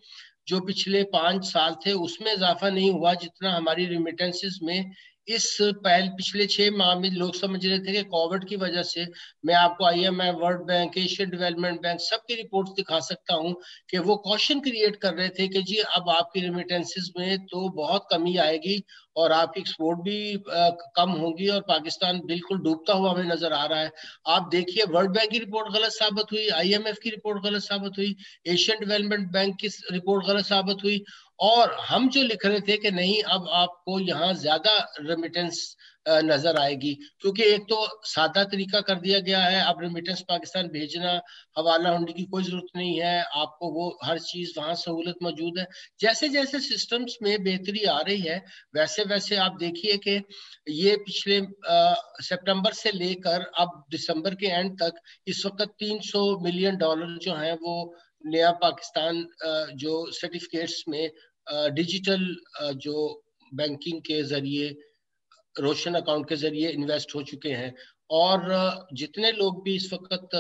जो पिछले 5 साल थे उसमें इजाफा नहीं हुआ जितना हमारी रेमिटेंसेस में इस पिछले 6 माह में। लोग समझ रहे थे कि कोविड की वजह से, मैं आपको IMF, world bank, Asian development bank सबकी रिपोर्ट्स दिखा सकता हूं कि वो कॉशन क्रिएट कर रहे थे कि जी अब आपकी रेमिटेंसेस में तो बहुत कमी आएगी और आपकी एक्सपोर्ट भी कम होगी और पाकिस्तान बिल्कुल डूबता हुआ हमें नजर आ रहा है। आप देखिए वर्ल्ड बैंक की रिपोर्ट गलत साबित हुई, IMF की रिपोर्ट गलत साबित हुई, एशियन डेवलपमेंट बैंक की रिपोर्ट गलत साबित हुई, और हम जो लिख रहे थे कि नहीं अब आपको यहाँ ज्यादा रेमिटेंस नजर आएगी, क्योंकि एक तो सादा तरीका कर दिया गया है, अब रेमिटेंस पाकिस्तान भेजना हवाला हुंडी की कोई जरूरत नहीं है, आपको वो हर चीज वहां सहूलत मौजूद है। जैसे जैसे सिस्टम्स में बेहतरी आ रही है वैसे वैसे आप देखिए कि ये पिछले सितंबर से लेकर अब दिसंबर के एंड तक इस वक्त 300 मिलियन डॉलर जो है वो नया पाकिस्तान जो सर्टिफिकेट्स में डिजिटल जो बैंकिंग के जरिए, रोशन अकाउंट के जरिए इन्वेस्ट हो चुके हैं। और जितने लोग भी इस वक्त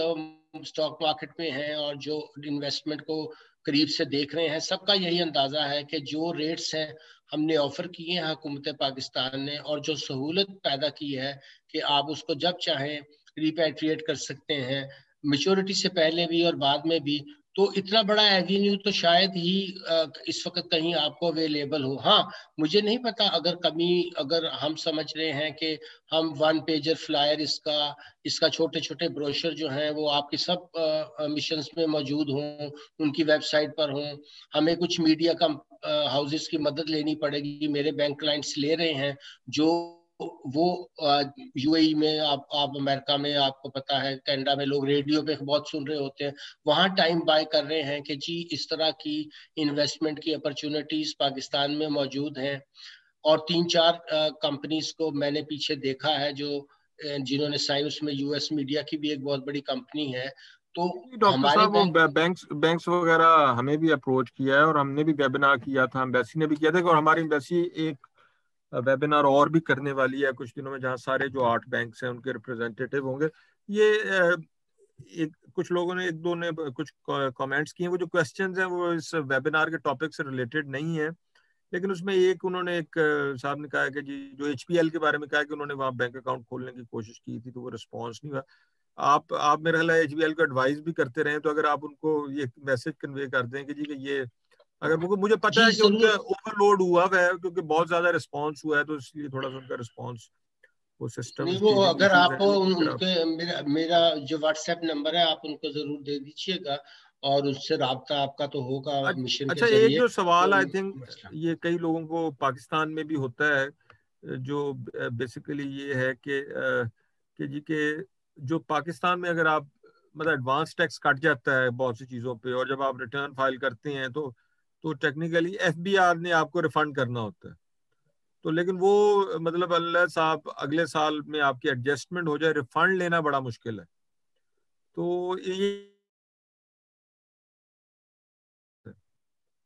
स्टॉक मार्केट में हैं और जो इन्वेस्टमेंट को करीब से देख रहे हैं, सबका यही अंदाजा है कि जो रेट्स हैं हमने ऑफर किए हैं हुकूमत पाकिस्तान ने, और जो सहूलत पैदा की है कि आप उसको जब चाहें रिपैट्रिएट कर सकते हैं, मेच्योरिटी से पहले भी और बाद में भी, तो इतना बड़ा एवेन्यू तो शायद ही इस वक्त कहीं आपको अवेलेबल हो। हाँ, मुझे नहीं पता अगर कमी, अगर हम समझ रहे हैं कि हम 1 पेजर फ्लायर इसका छोटे छोटे ब्रोशर जो हैं वो आपके सब मिशंस में मौजूद हों, उनकी वेबसाइट पर हों, हमें कुछ मीडिया का हाउसेस की मदद लेनी पड़ेगी, मेरे बैंक क्लाइंट्स ले रहे हैं जो वो UAE में, आप अमेरिका में, आपको पता है कनाडा में लोग रेडियो पे बहुत सुन रहे होते हैं, वहां टाइम बाय कर रहे हैं कि जी इस तरह की इन्वेस्टमेंट की अपॉर्चुनिटीज पाकिस्तान में मौजूद हैं। और 3-4 कंपनीज को मैंने पीछे देखा है जो जिन्होंने साइन, उसमें US मीडिया की भी एक बहुत बड़ी कंपनी है। तो डॉक्टर हमारे साहब वो बैंक्स वगैरह हमें भी अप्रोच किया है और हमने भी वेबिनार किया था, एम्बेसी ने भी किया था, और हमारी एम्बेसी एक वेबिनार और भी करने वाली है कुछ दिनों में जहाँ सारे जो 8 बैंक्स हैं उनके रिप्रेजेंटेटिव होंगे। ये एक कुछ लोगों ने, एक दो ने कुछ कमेंट्स किए, वो जो क्वेश्चंस हैं वो इस वेबिनार के टॉपिक से रिलेटेड नहीं है, लेकिन उसमें एक साहब ने कहा कि जी जो HPL के बारे में कहा कि उन्होंने वहाँ बैंक अकाउंट खोलने की कोशिश की थी तो वो रिस्पॉन्स नहीं हुआ। आप मेरे ख्याल HBL को एडवाइस भी करते रहे, तो अगर आप उनको ये मैसेज कन्वे कर दें कि जी कि ये अगर मुझे पता है कि उनका ओवरलोड हुआ है क्योंकि बहुत ज्यादा रिस्पांस हुआ है, तो इसलिए थोड़ा सा उनका रिस्पांस वो सिस्टम नहीं, वो अगर आप उनके मेरा जो व्हाट्सएप नंबर है आप उनको जरूर दे दीजिएगा और उससे राब्ता आपका तो होगा मिशन के अच्छा, जरिए। एक जो सवाल आई थिंक तो ये कई लोगों को पाकिस्तान में भी होता है, जो बेसिकली ये है कि जी के जो पाकिस्तान में अगर आप मतलब एडवांस टैक्स कट जाता है बहुत सी चीज़ों पे, और जब आप रिटर्न फाइल करते हैं तो टेक्निकली एफबीआर ने आपको रिफंड करना होता है। तो लेकिन वो मतलब अल्लाह साहब अगले साल में आपकी एडजस्टमेंट हो जाए, रिफंड लेना बड़ा मुश्किल है। तो ये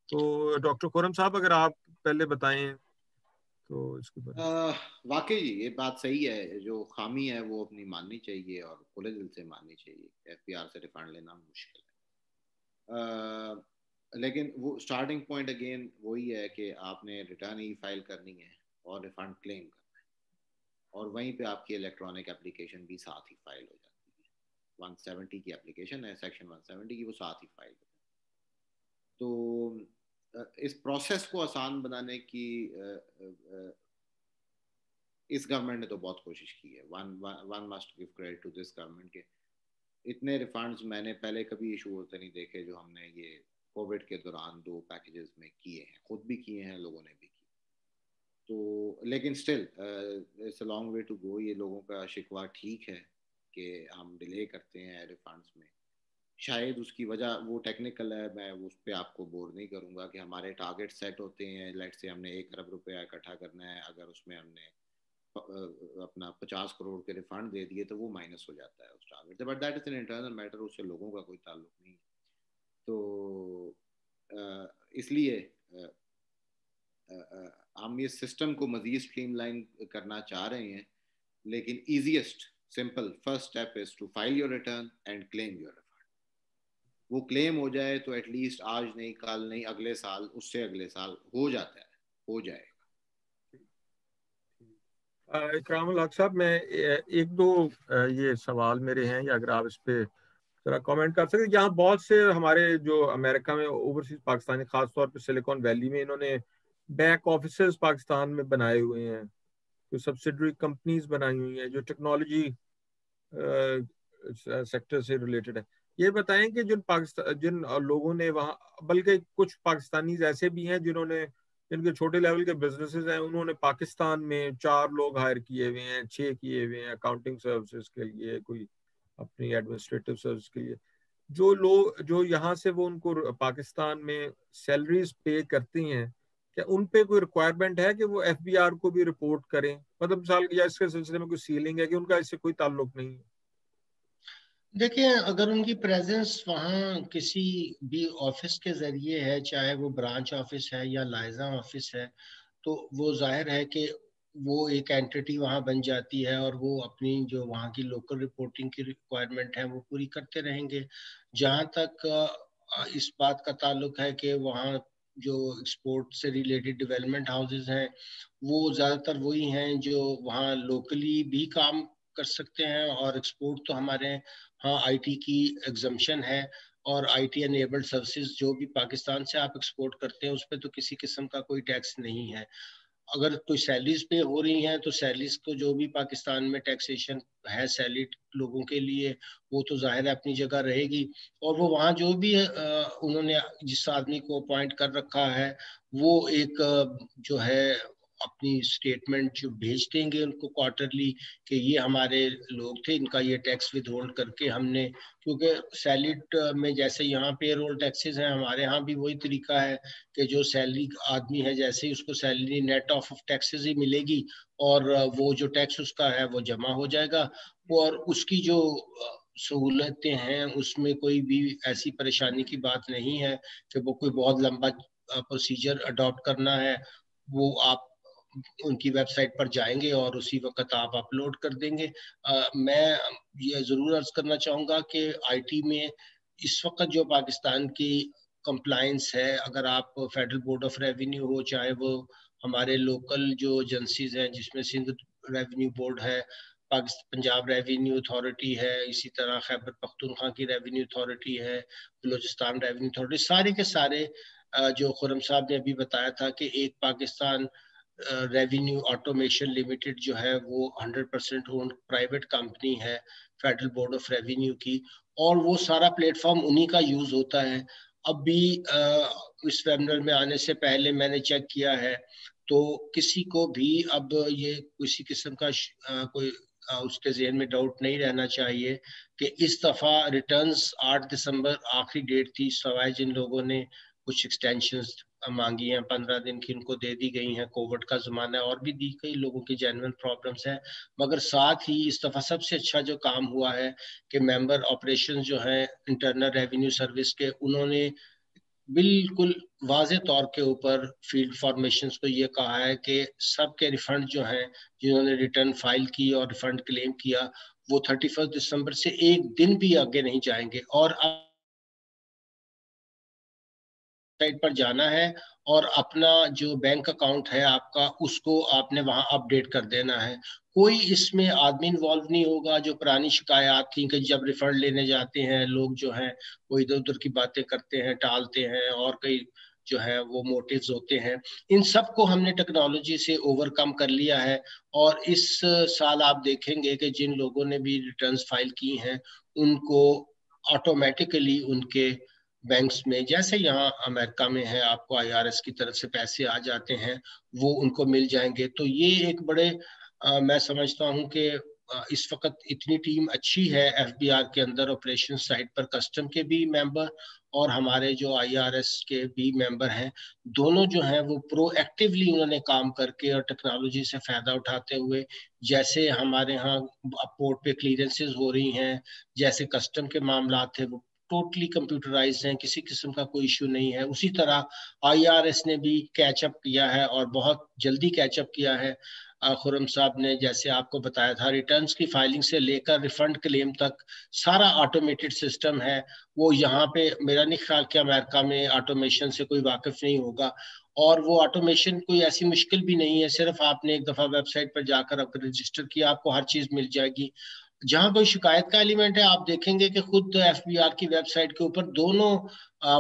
तो डॉक्टर खुरम साहब अगर आप पहले बताएं तो इसके बारे में। वाकई ये बात सही है, जो खामी है वो अपनी माननी चाहिए और खुले दिल से माननी चाहिए। एफबीआर से रिफंड लेना मुश्किल है, लेकिन वो स्टार्टिंग पॉइंट अगेन वही है कि आपने रिटर्न ही फाइल करनी है और रिफंड क्लेम करना है, और वहीं पे आपकी इलेक्ट्रॉनिक एप्लीकेशन भी साथ ही फाइल हो जाती है। 170 की एप्लीकेशन है, सेक्शन 170 की, वो साथ ही फाइल हो जाती है। तो इस प्रोसेस को आसान बनाने की इस गवर्नमेंट ने तो बहुत कोशिश की है। One must give credit to this government के इतने रिफंड्स मैंने पहले कभी इशू होते नहीं देखे जो हमने ये कोविड के दौरान 2 पैकेजेस में किए हैं, खुद भी किए हैं, लोगों ने भी किए। तो लेकिन still it's a long way to go. ये लोगों का शिकवा ठीक है कि हम डिले करते हैं रिफंड्स में, शायद उसकी वजह वो टेक्निकल है, मैं उस पर आपको बोर नहीं करूंगा कि हमारे टारगेट सेट होते हैं। लेट्स से हमने 1 अरब रुपया इकट्ठा करना है, अगर उसमें हमने अपना 50 करोड़ के रिफंड दे दिए तो वो माइनस हो जाता है उस टारगेट से, but that is an internal matter, उससे लोगों का कोई ताल्लुक नहीं। तो इसलिए हम इस सिस्टम को मजीद स्ट्रीमलाइन करना चाह रहे हैं, लेकिन easiest simple first step is to file your return and claim your refund. वो क्लेम हो जाए तो एटलीस्ट आज नहीं, कल नहीं, अगले साल, उससे अगले साल हो जाता है, हो जाएगा। इकरामुल हक साहब, मैं एक दो ये सवाल मेरे हैं, या अगर आप इस पे जरा कमेंट कर सकते। यहाँ बहुत से हमारे जो अमेरिका में ओवरसीज पाकिस्तानी, खासतौर पे सिलिकॉन वैली में, इन्होंने बैक ऑफिसेस पाकिस्तान में बनाए हुए हैं, जो सब्सिडरी कंपनीज बनाई हुई हैं जो टेक्नोलॉजी सेक्टर से रिलेटेड है। ये बताएं कि जिन लोगों ने वहाँ, बल्कि कुछ पाकिस्तानी ऐसे भी हैं जिन्होंने, जिनके छोटे लेवल के बिजनेसेस हैं, उन्होंने पाकिस्तान में 4 लोग हायर किए हुए हैं, 6 किए हुए हैं अकाउंटिंग सर्विसेज के लिए, कोई अपनी एडमिनिस्ट्रेटिव सर्विस के लिए। जो लोग जो यहाँ से वो उनको पाकिस्तान में सैलरीज पे करती हैं, क्या उन पे कोई रिक्वायरमेंट है कि वो एफबीआर को भी रिपोर्ट करें? मतलब मिसाल या इसके सिलसिले में कोई सीलिंग है कि उनका इससे कोई ताल्लुक नहीं है? देखिए, अगर उनकी प्रेजेंस वहाँ किसी भी ऑफिस के जरिए है, चाहे वो ब्रांच ऑफिस है या लाइजा ऑफिस है, तो वो जाहिर है कि वो एक एंटिटी वहाँ बन जाती है और वो अपनी जो वहाँ की लोकल रिपोर्टिंग की रिक्वायरमेंट है वो पूरी करते रहेंगे। जहाँ तक इस बात का ताल्लुक है कि वहाँ जो एक्सपोर्ट से रिलेटेड डेवलपमेंट हाउसेज हैं, वो ज़्यादातर वही हैं जो वहाँ लोकली भी काम कर सकते हैं, और एक्सपोर्ट तो हमारे हाँ आईटी की एग्जम्पशन है, और आईटी एनेबल्ड सर्विसेज जो भी पाकिस्तान से आप एक्सपोर्ट करते हैं उस पर तो किसी किस्म का कोई टैक्स नहीं है। अगर कोई सैलरीज पे हो रही हैं तो सैलरीज को जो भी पाकिस्तान में टैक्सेशन है सैलरीड लोगों के लिए, वो तो जाहिर है अपनी जगह रहेगी। और वो वहाँ जो भी उन्होंने जिस आदमी को अपॉइंट कर रखा है, वो एक जो है अपनी स्टेटमेंट जो भेज देंगे उनको क्वार्टरली कि ये हमारे लोग थे, इनका ये टैक्स विद होल्ड करके हमने, क्योंकि सैलरीड में जैसे यहाँ पे रोल टैक्सेस हैं, हमारे यहाँ भी वही तरीका है कि जो सैलरी आदमी है जैसे ही उसको सैलरी नेट ऑफ टैक्सेस ही मिलेगी और वो जो टैक्स उसका है वो जमा हो जाएगा, और उसकी जो सहूलतें हैं उसमें कोई भी ऐसी परेशानी की बात नहीं है कि वो कोई बहुत लंबा प्रोसीजर अडॉप्ट करना है। वो आप उनकी वेबसाइट पर जाएंगे और उसी वक्त आप अपलोड कर देंगे। मैं ये जरूर अर्ज करना चाहूंगा कि आईटी में इस वक्त जो पाकिस्तान की कंप्लायंस है, अगर आप फेडरल बोर्ड ऑफ रेवेन्यू हो, चाहे वो हमारे लोकल जो एजेंसीज हैं जिसमें सिंध रेवेन्यू बोर्ड है, पंजाब रेवेन्यू अथॉरिटी है, इसी तरह खैबर पख्तूनख्वा की रेवेन्यू अथॉरिटी है, बलूचिस्तान रेवेन्यू अथॉरिटी, सारे के सारे जो खुरम साहब ने अभी बताया था कि एक पाकिस्तान रेवेन्यू ऑटोमेशन लिमिटेड जो है वो 100% ओन्ड प्राइवेट कंपनी है फेडरल बोर्ड ऑफ रेवेन्यू की, और वो सारा प्लेटफॉर्म उन्हीं का यूज होता है। अब भी इस वेबिनार में आने से पहले मैंने चेक किया है, तो किसी को भी अब ये किसी किस्म का कोई उसके ज़हन में डाउट नहीं रहना चाहिए कि इस दफ़ा रिटर्न्स 8 दिसंबर आखिरी डेट थी, सवाए जिन लोगों ने कुछ एक्सटेंशंस मांगी हैं 15 दिन की, उनको दे दी गई हैं। कोविड का ज़माना है और भी दी कई लोगों की जेन्युइन प्रॉब्लम्स हैं, मगर साथ ही इस दफ़ा सबसे अच्छा जो काम हुआ है कि मेंबर ऑपरेशन जो है इंटरनल रेवेन्यू सर्विस के, उन्होंने बिल्कुल वाजे तौर के ऊपर फील्ड फॉर्मेशंस को ये कहा है कि सबके रिफंड जो हैं, जिन्होंने रिटर्न फाइल की और रिफंड क्लेम किया, वो 31 दिसंबर से एक दिन भी आगे नहीं जाएंगे, और साइट पर जाना है और अपना जो बैंक अकाउंट है आपका, उसको आपने वहां अपडेट कर देना है। कोई इसमें आदमी इन्वॉल्व नहीं होगा। जो पुरानी शिकायत थी कि जब रिफंड लेने जाते हैं लोग जो हैं वो इधर उधर की बातें करते हैं, टालते हैं, और कई जो है वो मोटिव्स होते हैं, इन सब को हमने टेक्नोलॉजी से ओवरकम कर लिया है। और इस साल आप देखेंगे कि जिन लोगों ने भी रिटर्न्स फाइल की हैं, उनको ऑटोमेटिकली उनके बैंक्स में, जैसे यहाँ अमेरिका में है आपको आईआरएस की तरफ से पैसे आ जाते हैं, वो उनको मिल जाएंगे। तो ये एक बड़े मैं समझता हूँ कि इस वक्त इतनी टीम अच्छी है एफबीआर के अंदर ऑपरेशन साइड पर, कस्टम के भी मेंबर और हमारे जो आईआरएस के भी मेंबर हैं, दोनों जो हैं वो प्रोएक्टिवली उन्होंने काम करके और टेक्नोलॉजी से फायदा उठाते हुए, जैसे हमारे यहाँ पोर्ट पे क्लियरेंसेस हो रही हैं, जैसे कस्टम के मामला थे वो टोटली कंप्यूटराइज्ड हैं, किसी किस्म का कोई इशू नहीं है। उसी तरह आईआरएस ने भी कैचअप किया है और बहुत जल्दी कैचअप किया है। खुरम साहब ने जैसे आपको बताया था, रिटर्न्स की फाइलिंग से लेकर रिफंड क्लेम तक सारा ऑटोमेटेड सिस्टम है। वो यहाँ पे मेरा नहीं ख्याल कि अमेरिका में ऑटोमेशन से कोई वाकिफ नहीं होगा, और वो ऑटोमेशन कोई ऐसी मुश्किल भी नहीं है। सिर्फ आपने एक दफा वेबसाइट पर जाकर अगर रजिस्टर किया, आपको हर चीज मिल जाएगी। जहां कोई शिकायत का एलिमेंट है, आप देखेंगे कि खुद एफबीआर की वेबसाइट के ऊपर दोनों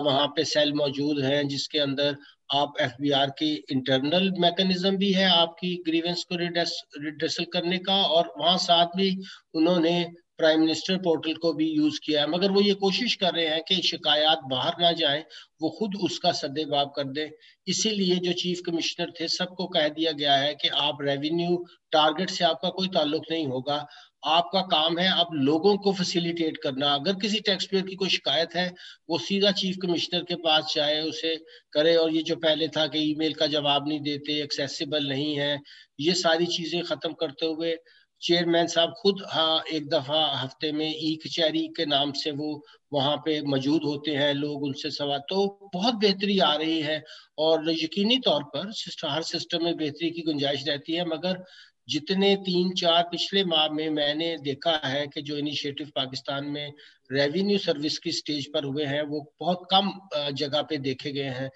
वहां पे सेल मौजूद हैं, जिसके अंदर आप एफबीआर की इंटरनल मैकेनिज्म भी है आपकी ग्रीवेंस को रिड्रेसल करने का, और वहां साथ भी उन्होंने प्राइम मिनिस्टर पोर्टल को भी यूज किया है। मगर वो ये कोशिश कर रहे हैं कि शिकायत बाहर ना जाए, वो खुद उसका सद्देबाब कर दे। इसीलिए जो चीफ कमिश्नर थे, सबको कह दिया गया है कि आप रेवेन्यू टारगेट से आपका कोई ताल्लुक नहीं होगा, आपका काम है अब लोगों को फैसिलिटेट करना। अगर किसी टैक्स पेयर की कोई शिकायत है, वो सीधा चीफ कमिश्नर के पास जाए, उसे करे। और ये जो पहले था कि ईमेल का जवाब नहीं देते, एक्सेसिबल नहीं है, ये सारी चीजें खत्म करते हुए चेयरमैन साहब खुद एक दफा हफ्ते में ई कचहरी के नाम से वो वहां पे मौजूद होते हैं, लोग उनसे सवाल, तो बहुत बेहतरी आ रही है। और यकीनी तौर पर हर सिस्टम में बेहतरी की गुंजाइश रहती है, मगर जितने 3-4 पिछले माह में मैंने देखा है कि जो इनिशिएटिव पाकिस्तान में रेवेन्यू सर्विस की स्टेज पर हुए हैं, वो बहुत कम जगह पे देखे गए हैं।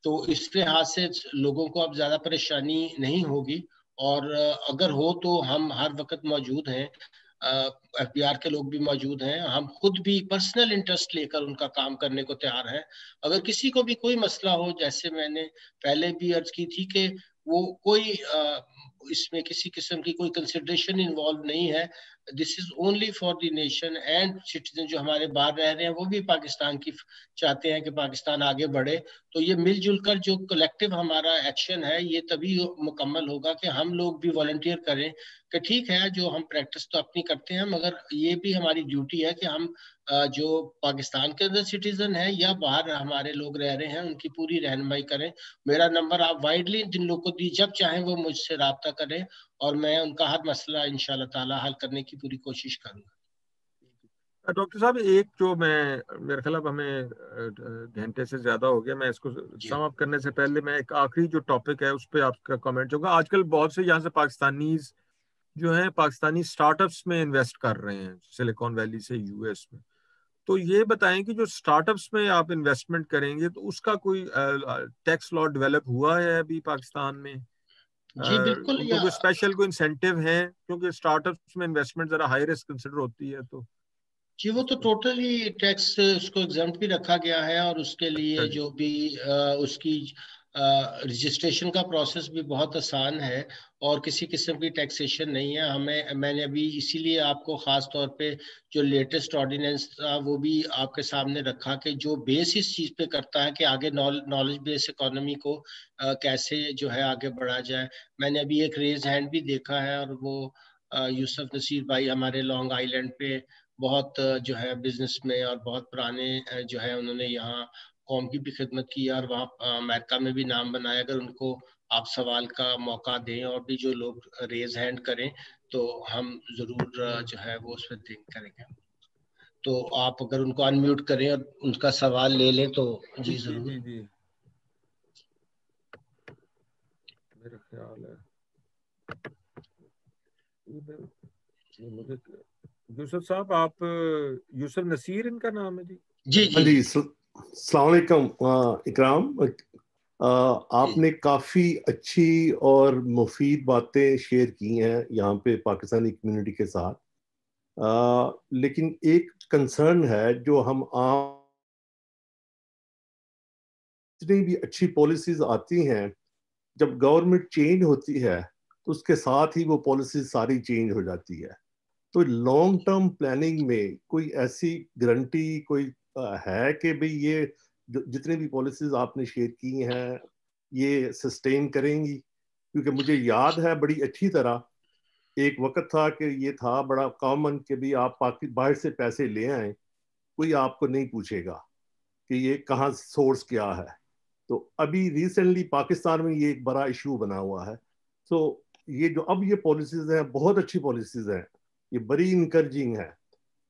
तो इस लिहाज से लोगों को अब ज्यादा परेशानी नहीं होगी, और अगर हो तो हम हर वक्त मौजूद हैं, एफबीआर के लोग भी मौजूद हैं, हम खुद भी पर्सनल इंटरेस्ट लेकर उनका काम करने को तैयार हैं। अगर किसी को भी कोई मसला हो, जैसे मैंने पहले भी अर्ज की थी कि वो कोई इसमें किसी किस्म की कोई कंसिडरेशन इन्वॉल्व नहीं है, this is only for the nation and citizen जो हमारे बाहर रह रहे हैं, वो भी पाकिस्तान की चाहते हैं कि पाकिस्तान आगे बढ़े। तो ये मिलजुल कर जो कलेक्टिव हमारा एक्शन है, ये तभी मुकम्मल होगा कि हम लोग भी वॉलंटियर करें कि ठीक है, जो हम प्रैक्टिस तो अपनी करते हैं, मगर ये भी हमारी ड्यूटी है कि हम जो पाकिस्तान के अंदर सिटीजन है या बाहर हमारे लोग रह रहे हैं, उनकी पूरी रहनुमाई करें। मेरा नंबर आप वाइडली जिन लोगों को दी, जब चाहें वो मुझसे रब्ता करें, और मैं उनका हर मसला इंशाल्लाह ताला हल करने की पूरी कोशिश करूंगा। डॉक्टर साहब, एक जो मैं मेरे ख्याल हमें घंटे से ज्यादा हो गया, मैं इसको सम अप करने से पहले मैं एक आखिरी जो टॉपिक है उस पर आपका कमेंट होगा। आजकल बहुत से यहाँ से पाकिस्तानीज जो है पाकिस्तानी स्टार्टअप्स में इन्वेस्ट कर रहे हैं, सिलिकॉन वैली से यूएस में। तो ये बताएं कि जो स्टार्टअप्स में आप इन्वेस्टमेंट करेंगे तो उसका कोई टैक्स लॉ डेवलप हुआ है अभी पाकिस्तान में? जी बिल्कुल। उनको कोई स्पेशल कोई इंसेंटिव है, क्योंकि स्टार्टअप्स में इन्वेस्टमेंट जरा हाई रिस्क कंसिडर होती है। तो जी वो तो टोटली टैक्स उसको एग्जम्प्ट भी रखा गया है, और उसके लिए जो भी उसकी रजिस्ट्रेशन का प्रोसेस भी बहुत आसान है, और किसी किस्म की टैक्सेशन नहीं है हमें। मैंने अभी इसीलिए आपको खास तौर पे जो लेटेस्ट ऑर्डिनेंस था वो भी आपके सामने रखा, कि जो बेस इस चीज पे करता है कि आगे नॉलेज बेस इकोनॉमी को कैसे जो है आगे बढ़ा जाए। मैंने अभी एक रेज हैंड भी देखा है, और वो यूसुफ नसीर भाई हमारे लॉन्ग आइलैंड पे बहुत जो है बिजनेस में और बहुत पुराने जो है उन्होंने यहाँ कौम की भी खिदमत की और वहाँ अमेरिका में भी नाम बनाया। अगर उनको आप सवाल का मौका दें और भी जो लोग रेज हैंड करें तो हम जरूर जो है वो उस पर थिंक करेंगे। तो आप अगर उनको अनम्यूट करें और उनका सवाल ले लें तो जी जरूर। जी जी मेरा ख्याल है मुझे यूसुफ साहब, आप यूसुफ नसीर इनका नाम है जी? जी हाँ जी जी, अस्सलाम वालेकुम इकराम। आपने काफ़ी अच्छी और मुफीद बातें शेयर की हैं यहाँ पे पाकिस्तानी कम्युनिटी के साथ, लेकिन एक कंसर्न है जो हम आम जितनी भी अच्छी पॉलिसीज आती हैं, जब गवर्नमेंट चेंज होती है तो उसके साथ ही वो पॉलिसी सारी चेंज हो जाती है। तो लॉन्ग टर्म प्लानिंग में कोई ऐसी गारंटी कोई है कि भाई ये जितने भी पॉलिसीज आपने शेयर की हैं ये सस्टेन करेंगी? क्योंकि मुझे याद है बड़ी अच्छी तरह एक वक्त था कि ये था बड़ा कॉमन कि भी आप बाहर से पैसे ले आए, कोई आपको नहीं पूछेगा कि ये कहाँ सोर्स क्या है। तो अभी रिसेंटली पाकिस्तान में ये एक बड़ा इशू बना हुआ है। तो ये जो अब ये पॉलिसीज हैं बहुत अच्छी पॉलिसीज हैं, ये बड़ी इनकरेजिंग है।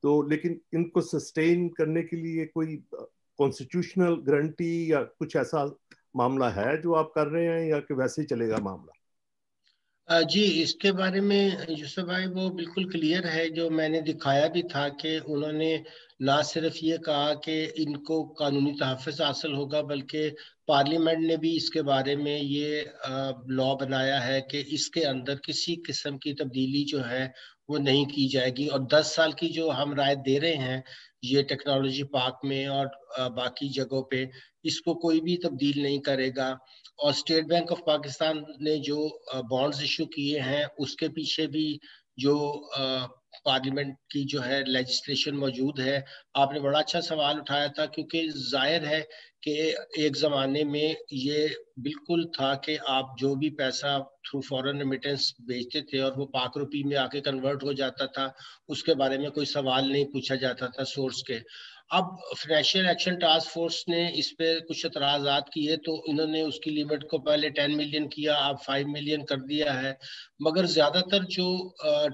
तो लेकिन इनको सस्टेन करने के लिए कोई कॉन्स्टिट्यूशनल गारंटी या कुछ ऐसा मामला है जो आप कर रहे हैं, या कि वैसे ही चलेगा मामला? जी इसके बारे में यूसुफ भाई वो बिल्कुल क्लियर है, जो मैंने दिखाया भी था कि उन्होंने ना सिर्फ ये कहा कि इनको कानूनी तहफ़्फ़ुज़ हासिल होगा, बल्कि पार्लियामेंट ने भी इसके बारे में ये लॉ बनाया है कि इसके अंदर किसी किस्म की तब्दीली जो है वो नहीं की जाएगी। और 10 साल की जो हम राय दे रहे हैं ये टेक्नोलॉजी पार्क में और बाकी जगहों पे, इसको कोई भी तब्दील नहीं करेगा। और स्टेट बैंक ऑफ पाकिस्तान ने जो बॉन्ड्स इशू किए हैं उसके पीछे भी जो पार्लियामेंट की जो है लेजिस्लेशन मौजूद है। आपने बड़ा अच्छा सवाल उठाया था, क्योंकि जाहिर है कि एक जमाने में ये बिल्कुल था कि आप जो भी पैसा थ्रू फॉरेन रेमिटेंस भेजते थे और वो पाक रुपी में आके कन्वर्ट हो जाता था, उसके बारे में कोई सवाल नहीं पूछा जाता था सोर्स के। अब फाइनेंशियल एक्शन टास्क फोर्स ने इस पे कुछ एतराजात किए, तो इन्होंने उसकी लिमिट को पहले 10 मिलियन किया, अब 5 मिलियन कर दिया है। मगर ज्यादातर जो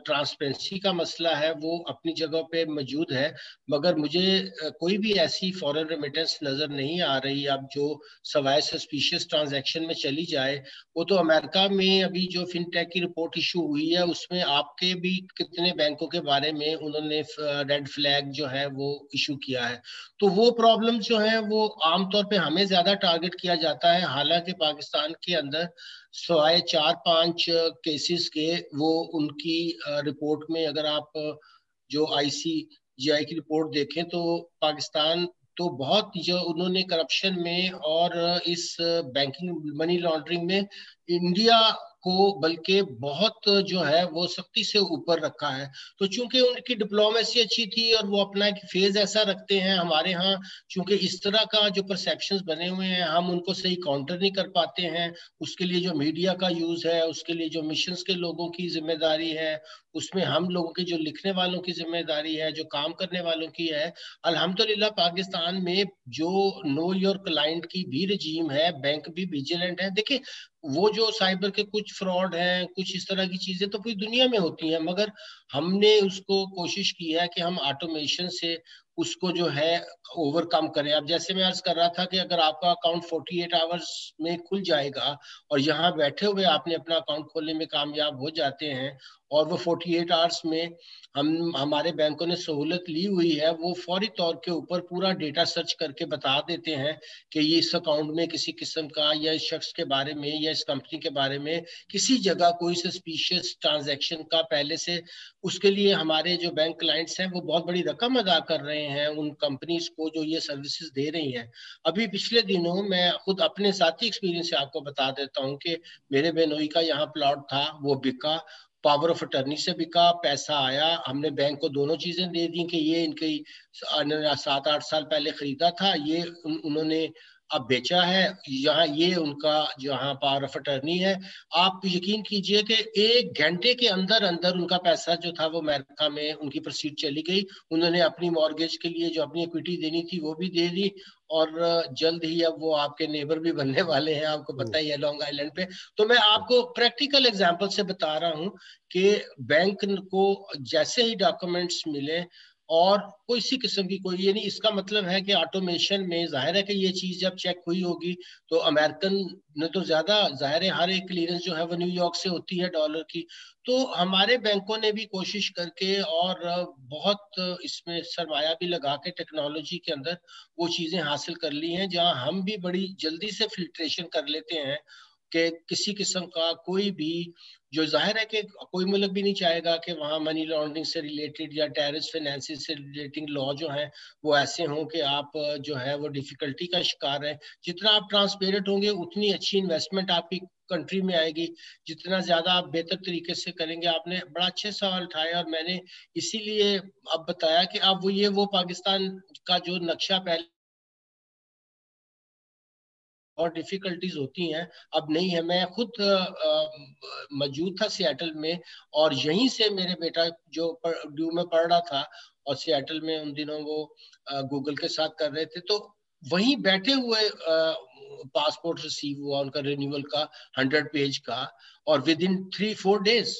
ट्रांसपेरेंसी का मसला है वो अपनी जगह पे मौजूद है। मगर मुझे कोई भी ऐसी फॉरेन रेमिटेंस नजर नहीं आ रही अब जो सवाए सस्पिशियस ट्रांजैक्शन में चली जाए। वो तो अमेरिका में अभी जो फिनटेक की रिपोर्ट इशू हुई है उसमें आपके भी कितने बैंकों के बारे में उन्होंने रेड फ्लैग जो है वो इशू किया है। तो वो प्रॉब्लम जो है वो आमतौर पे हमें ज्यादा टारगेट किया जाता है, हालांकि पाकिस्तान के अंदर सवाए 4-5 केसेस के वो उनकी रिपोर्ट में, अगर आप जो ICGI की रिपोर्ट देखें तो पाकिस्तान तो बहुत जो उन्होंने करप्शन में और इस बैंकिंग मनी लॉन्ड्रिंग में इंडिया को बल्कि बहुत जो है वो सख्ती से ऊपर रखा है। तो चूंकि उनकी डिप्लोमेसी अच्छी थी और वो अपना एक फेज ऐसा रखते हैं, हमारे यहाँ चूंकि इस तरह का जो परसेप्शंस बने हुए हैं हम उनको सही काउंटर नहीं कर पाते हैं। उसके लिए जो मीडिया का यूज है, उसके लिए जो मिशंस के लोगों की जिम्मेदारी है, उसमें हम लोगों के जो लिखने वालों की जिम्मेदारी है, जो काम करने वालों की है। अल्हम्दुलिल्लाह पाकिस्तान में जो नो योर क्लाइंट की भी रजीम है, बैंक भी विजिलेंट है। देखिए वो जो साइबर के कुछ फ्रॉड हैं, कुछ इस तरह की चीजें तो पूरी दुनिया में होती हैं, मगर हमने उसको कोशिश की है कि हम ऑटोमेशन से उसको जो है ओवरकम करें। अब जैसे मैं अर्ज कर रहा था कि अगर आपका अकाउंट 48 आवर्स में खुल जाएगा और यहाँ बैठे हुए आपने अपना अकाउंट खोलने में कामयाब हो जाते हैं, और वो 48 आवर्स में हम हमारे बैंकों ने सहूलत ली हुई है, वो फौरी तौर के ऊपर पूरा डेटा सर्च करके बता देते हैं कि ये इस अकाउंट में किसी किस्म का या इस शख्स के बारे में या इस कंपनी के बारे में किसी जगह कोई सस्पिशियस ट्रांजैक्शन का पहले से उसके लिए हमारे जो बैंक क्लाइंट्स हैं वो बहुत बड़ी रकम अदा कर रहे हैं उन कंपनीज को जो ये सर्विसेज दे रही हैं। अभी पिछले दिनों मैं खुद अपने साथी एक्सपीरियंस से आपको बता देता हूँ कि मेरे बेनोई का यहाँ प्लॉट था, वो बिका, पावर ऑफ अटर्नी से बिका, पैसा आया, हमने बैंक को दोनों चीजें दे दी कि ये इनकी 7-8 साल पहले खरीदा था, ये उन्होंने अब बेचा है, यहाँ ये उनका जहाँ पावर ऑफ अटर्नी है। आप यकीन कीजिए कि 1 घंटे के अंदर अंदर उनका पैसा जो था वो अमेरिका में उनकी प्रोसीड चली गई। उन्होंने अपनी मॉर्गेज के लिए जो अपनी इक्विटी देनी थी वो भी दे दी, और जल्द ही अब वो आपके नेबर भी बनने वाले हैं, आपको पता ही है, लॉन्ग आइलैंड पे। तो मैं आपको प्रैक्टिकल एग्जांपल से बता रहा हूँ कि बैंक को जैसे ही डॉक्यूमेंट्स मिले और कोई सी किस्म की कोई, ये नहीं इसका मतलब है कि ऑटोमेशन में जाहिर है कि ये चीज जब चेक हुई होगी तो अमेरिकन ने तो ज्यादा, जाहिर है हर एक क्लियरेंस जो है वो न्यूयॉर्क से होती है डॉलर की। तो हमारे बैंकों ने भी कोशिश करके और बहुत इसमें सरमाया भी लगा के टेक्नोलॉजी के अंदर वो चीजें हासिल कर ली हैं, जहां हम भी बड़ी जल्दी से फिल्ट्रेशन कर लेते हैं कि किसी किस्म का कोई भी, जो जाहिर है कि कोई मुल्क भी नहीं चाहेगा कि वहाँ मनी लॉन्ड्रिंग से रिलेटेड या टेररिस्ट फाइनेंसिंग से रिलेटेड लॉ जो है वो ऐसे हों कि आप जो है वो डिफिकल्टी का शिकार है। जितना आप ट्रांसपेरेंट होंगे उतनी अच्छी इन्वेस्टमेंट आपकी कंट्री में आएगी, जितना ज्यादा आप बेहतर तरीके से करेंगे। आपने बड़ा अच्छे सवाल उठाया और मैंने इसीलिए अब बताया कि अब वो पाकिस्तान का जो नक्शा पहले और डिफिकल्टीज होती हैं अब नहीं है। मैं खुद मौजूद था सियाटल में, और यहीं से मेरे बेटा जो ड्यू में पढ़ रहा था और सियाटल में उन दिनों वो गूगल के साथ कर रहे थे, तो वहीं बैठे हुए पासपोर्ट रिसीव हुआ उनका रिन्यूअल का 100 पेज का, और विद इन 3-4 डेज।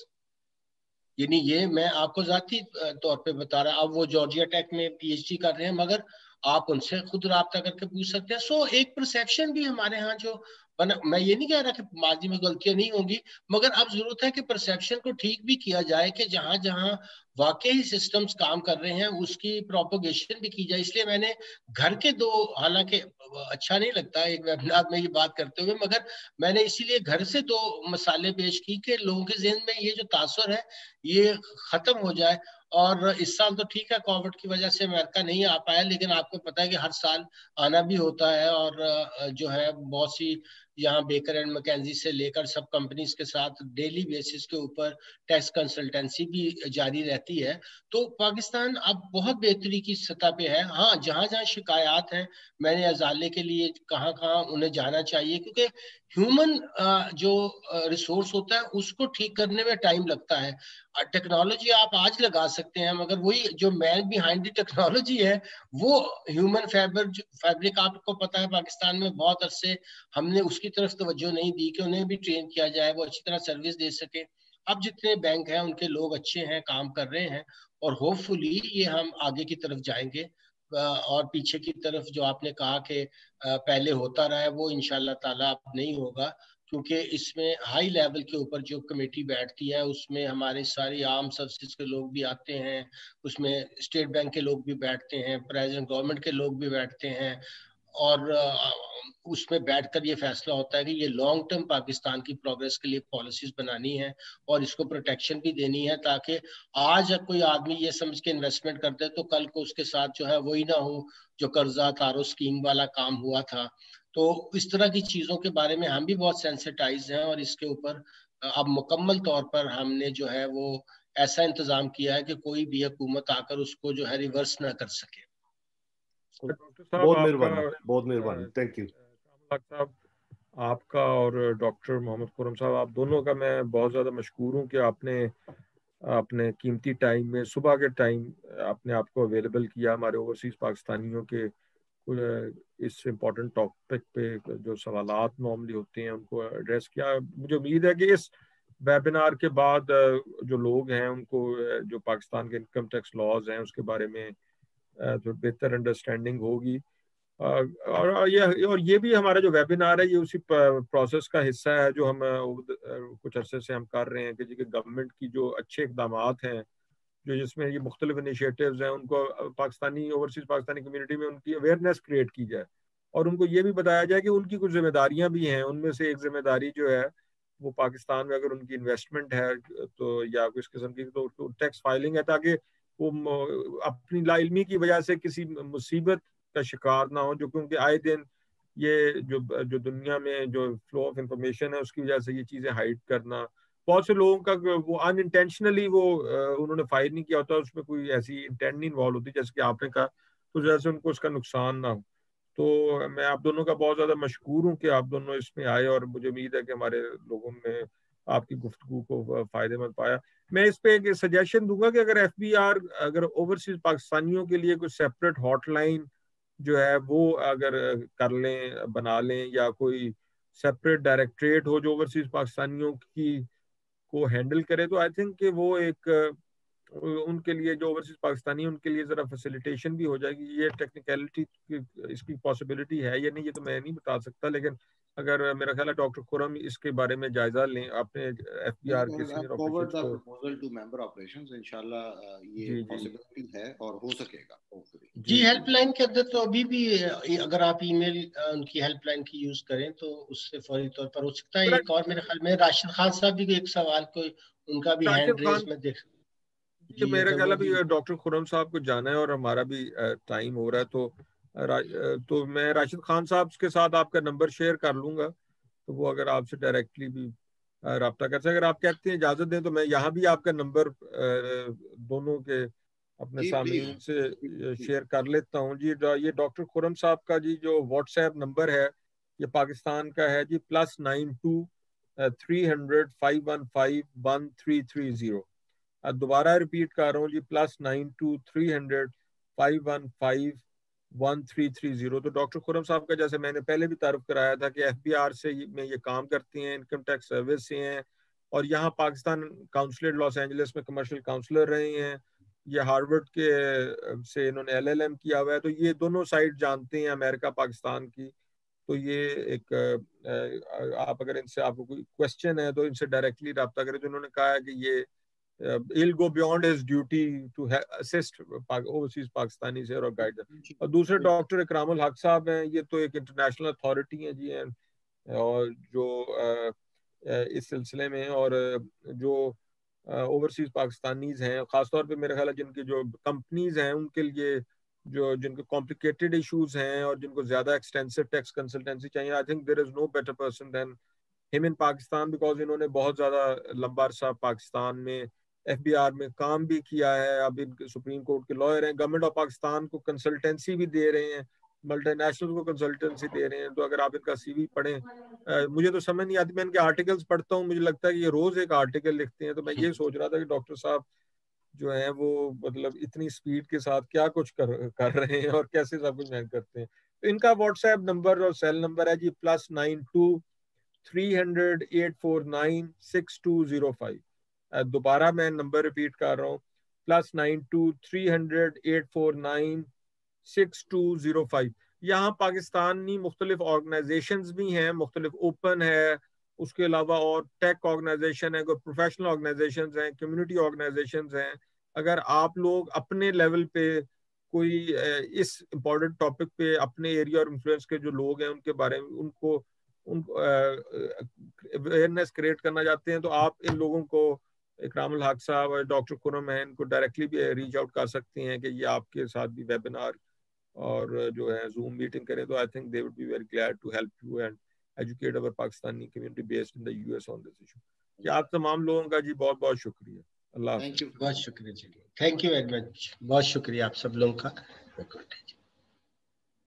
यानी ये मैं आपको जाती तौर पे बता रहा। अब वो जॉर्जिया टेक में पीएचडी कर रहे हैं, मगर आप उनसे खुद राब्ता करके पूछ सकते हैं। सो एक परसेप्शन भी हमारे यहाँ जो बना, मैं ये नहीं कह रहा कि माजी में गलतियां नहीं होंगी, मगर अब जरूरत है कि परसेप्शन को ठीक भी किया जाए कि जहां जहां वाकई सिस्टम्स काम कर रहे हैं उसकी प्रोपोगेशन भी की जाए। इसलिए मैंने घर के दो, हालांकि अच्छा नहीं लगता एक वेबिनार में ये बात करते हुए, मगर मैंने इसीलिए घर से 2 मसाले पेश की कि लोगों के जहन में ये जो तासुर है ये खत्म हो जाए। और इस साल तो ठीक है कोविड की वजह से अमेरिका नहीं आ पाया, लेकिन आपको पता है कि हर साल आना भी होता है, और जो है बहुत सी यहाँ बेकर एंड मैकेंजी से लेकर सब कंपनीज के साथ डेली बेसिस के ऊपर टैक्स कंसल्टेंसी भी जारी रहती है। तो पाकिस्तान अब बहुत बेहतरी की सतह पे है। हाँ, जहां जहां शिकायत है मैंने अजाले के लिए कहाँ कहाँ उन्हें जाना चाहिए, क्योंकि ह्यूमन जो रिसोर्स होता है उसको ठीक करने में टाइम लगता है। टेक्नोलॉजी आप आज लगा सकते हैं, मगर वही जो मैन बिहाइंड द टेक्नोलॉजी है वो ह्यूमन फैब्रिक आपको पता है पाकिस्तान में बहुत अरसे हमने उसकी तरफ तवज्जो नहीं दी कि उन्हें भी ट्रेन किया जाए, वो अच्छी तरह सर्विस दे सके। अब जितने बैंक हैं उनके लोग अच्छे हैं, काम कर रहे हैं, और होपफुली ये हम आगे की तरफ जाएंगे। और पीछे की तरफ जो आपने कहा कि पहले होता रहा है वो इंशाल्लाह ताला अब नहीं होगा, क्योंकि इसमें हाई लेवल के ऊपर जो कमेटी बैठती है उसमें हमारे सारी आर्म सर्विसेज के लोग भी आते हैं, उसमें स्टेट बैंक के लोग भी बैठते हैं, प्रेजेंट गवर्नमेंट के लोग भी बैठते हैं, और उसमें बैठकर ये फैसला होता है कि ये लॉन्ग टर्म पाकिस्तान की प्रोग्रेस के लिए पॉलिसीज बनानी है और इसको प्रोटेक्शन भी देनी है, ताकि आज कोई आदमी ये समझ के इन्वेस्टमेंट करते तो कल को उसके साथ जो है वही ना हो जो कर्जा तारो स्कीम वाला काम हुआ था। तो इस तरह की चीजों के बारे में हम भी बहुत सेंसिटाइज हैं, और इसके ऊपर अब मुकम्मल तौर पर हमने जो है वो ऐसा इंतजाम किया है कि कोई भी हुकूमत आकर उसको जो है रिवर्स ना कर सके। डॉक्टर साहब बहुत मेहरबानी, थैंक यू साहब, आपका और डॉक्टर मोहम्मद खुर्रम साहब, आप दोनों का मैं बहुत ज़्यादा मशकूर हूँ कि आपने अपने कीमती टाइम में, सुबह के टाइम, आपने आपको अवेलेबल किया हमारे ओवरसीज़ पाकिस्तानियों के इस इम्पोर्टेंट टॉपिक पे जो सवालात नॉर्मली होते हैं उनको एड्रेस किया। मुझे उम्मीद है कि इस वेबिनार के बाद जो लोग हैं उनको जो पाकिस्तान के इनकम टैक्स लॉज हैं उसके बारे में जो बेहतर अंडरस्टैंडिंग होगी। और ये भी हमारा जो वेबिनार है ये उसी प्रोसेस का हिस्सा है जो हम कुछ अरसे से हम कर रहे हैं कि जी गवर्नमेंट की जो अच्छे इकदाम हैं जो जिसमें ये मुख्तलिफ इनिशिएटिव्स हैं उनको पाकिस्तानी ओवरसीज पाकिस्तानी कम्युनिटी में उनकी अवेयरनेस क्रिएट की जाए और उनको ये भी बताया जाए कि उनकी कुछ जिम्मेदारियां भी हैं। उनमें से एक जिम्मेदारी जो है वो पाकिस्तान में अगर उनकी इन्वेस्टमेंट है तो या किस किस्म की तो टैक्स फाइलिंग है, ताकि वो अपनी लाइल्मी की वजह से किसी मुसीबत का शिकार ना हो, जो क्योंकि आए दिन ये जो दुनिया में जो फ्लो ऑफ इंफॉर्मेशन है उसकी वजह से ये चीज़ें हाइड करना, बहुत से लोगों का वो अनइंटेंशनली वो उन्होंने फाइल नहीं किया होता, उसमें कोई ऐसी इंटेंट नहीं इन्वॉल्व होती जैसे कि आपने कहा, तो जैसे उनको उसका नुकसान ना हो। तो मैं आप दोनों का बहुत ज़्यादा मशकूर हूँ कि आप दोनों इसमें आए, और मुझे उम्मीद है कि हमारे लोगों ने आपकी गुफ्तगू को फ़ायदेमंद पाया। मैं इस पे एक सजेशन दूंगा कि अगर FBI अगर ओवरसीज पाकिस्तानियों के लिए कोई सेपरेट हॉटलाइन जो है वो अगर कर लें, बना लें, या कोई सेपरेट डायरेक्टरेट हो जो ओवरसीज पाकिस्तानियों की को हैंडल करे, तो आई थिंक कि वो एक उनके लिए जो ओवरसीज पाकिस्तानी उनके लिए जरा फैसिलिटेशन भी हो जाएगी। ये टेक्निकलिटी इसकी पॉसिबिलिटी है या नहीं ये तो मैं नहीं बता सकता, लेकिन अगर मेरा ख्याल है डॉक्टर खुरम इसके बारे में जायजा लें अपने FBI के सीनियर ऑफिसर्स को। प्रपोजल टू मेंबर ऑपरेशंस, इंशाल्लाह ये पॉसिबिलिटी है और हो सकेगा होपफुली। जी हेल्पलाइन के अंदर तो अभी भी अगर आप ईमेल उनकी हेल्पलाइन की यूज करें तो उससे फौरी तौर पर हो सकता है। एक और मेरे ख्याल में राशिद खान साहब भी एक सवाल को उनका भी हैंड रेज में देख जी, मेरा ख्याल अभी डॉक्टर खुरम साहब को जाना है और हमारा भी टाइम हो रहा है, तो मैं राशिद खान साहब के साथ आपका नंबर शेयर कर लूंगा, तो वो अगर आपसे डायरेक्टली भी रब्ता कर सकते। अगर आप कहते हैं इजाजत दें तो मैं यहाँ भी आपका नंबर दोनों के अपने सामने से शेयर कर लेता हूँ जी। ये डॉक्टर खुरम साहब का जी जो व्हाट्सएप नंबर है ये पाकिस्तान का है जी, +92 300 515 1330। दोबारा रिपीट कर रहा हूँ जी, +92 300 515 1330। तो डॉक्टर खुरम साहब का जैसे मैंने पहले भी तारुफ कराया था कि FBI में ये काम करते हैं, इनकम टैक्स सर्विस से हैं, और यहाँ पाकिस्तान काउंसलेट लॉस एंजलिस में कमर्शियल काउंसलर रहे हैं। ये हार्वर्ड के से इन्होंने LLM किया हुआ है, तो ये दोनों साइड जानते हैं अमेरिका पाकिस्तान की। तो ये एक आप अगर इनसे आपको कोई क्वेश्चन है तो इनसे डायरेक्टली रब्ता करें। तो इन्होंने कहा है कि ये he'll go beyond his duty to assist overseas Pakistanis here और guide them। और दूसरे डॉक्टर इकरामुल हक साहब हैं, ये तो एक इंटरनेशनल अथॉरिटी हैं जी हैं, और जो इस सिलसिले में और जो ओवरसीज पाकिस्तानीज हैं खासतौर पे मेरे ख्याल है जिनकी जो कंपनीज हैं उनके लिए जो जिनको कॉम्प्लिकेटेड इश्यूज हैं और जिनको ज्यादा एक्सटेंसिव टैक्स कंसल्टेंसी चाहिए, I think there is no better person than him in Pakistan, because इन्होंने बहुत ज्यादा लंबा अरसा पाकिस्तान में FBI में काम भी किया है। अब इनके सुप्रीम कोर्ट के लॉयर हैं, गवर्नमेंट ऑफ पाकिस्तान को कंसल्टेंसी भी दे रहे हैं, मल्टीनेशनल को कंसल्टेंसी दे रहे हैं। तो अगर आप इनका CV पढ़ें, मुझे तो समझ नहीं आती, मैं इनके आर्टिकल्स पढ़ता हूँ, मुझे लगता है कि ये रोज एक आर्टिकल लिखते हैं। तो मैं ये सोच रहा था कि डॉक्टर साहब जो है वो मतलब इतनी स्पीड के साथ क्या कुछ कर रहे हैं और कैसे सब कुछ मैनेज करते हैं। तो इनका व्हाट्सएप नंबर और सेल नंबर है जी +92 300 849 6205। दोबारा मैं नंबर रिपीट कर रहा हूँ, +92 300 849 6205। यहाँ पाकिस्तानी मुख्तलिफ ऑर्गेनाइजेशंस भी हैं, मुख्तलिफ ओपन है, उसके अलावा और टेक ऑर्गेनाइजेशन है, प्रोफेशनल ऑर्गेनाइजेशंस हैं, कम्युनिटी ऑर्गेनाइजेशंस हैं। अगर आप लोग अपने लेवल पे कोई इस इम्पोर्टेंट टॉपिक पे अपने एरिया और इन्फ्लुएंस के जो लोग हैं उनके बारे में उनको अवेयरनेस क्रिएट करना चाहते हैं, तो आप इन लोगों को इकरामुल हक साहब और डॉक्टर खुरम हैं इनको डायरेक्टली भी रीच आउट कर सकते हैं कि ये आपके साथ भी वेबिनार और जो है जूम मीटिंग करें। तो I think they would be very glad to help you and educate our Pakistani community based in the US on this issue. कि आप तमाम लोगों का जी बहुत बहुत शुक्रिया। अल्लाह हाफ़िज़। बहुत शुक्रिया जी, थैंक यू वेरी मच, बहुत शुक्रिया आप सब लोगों का।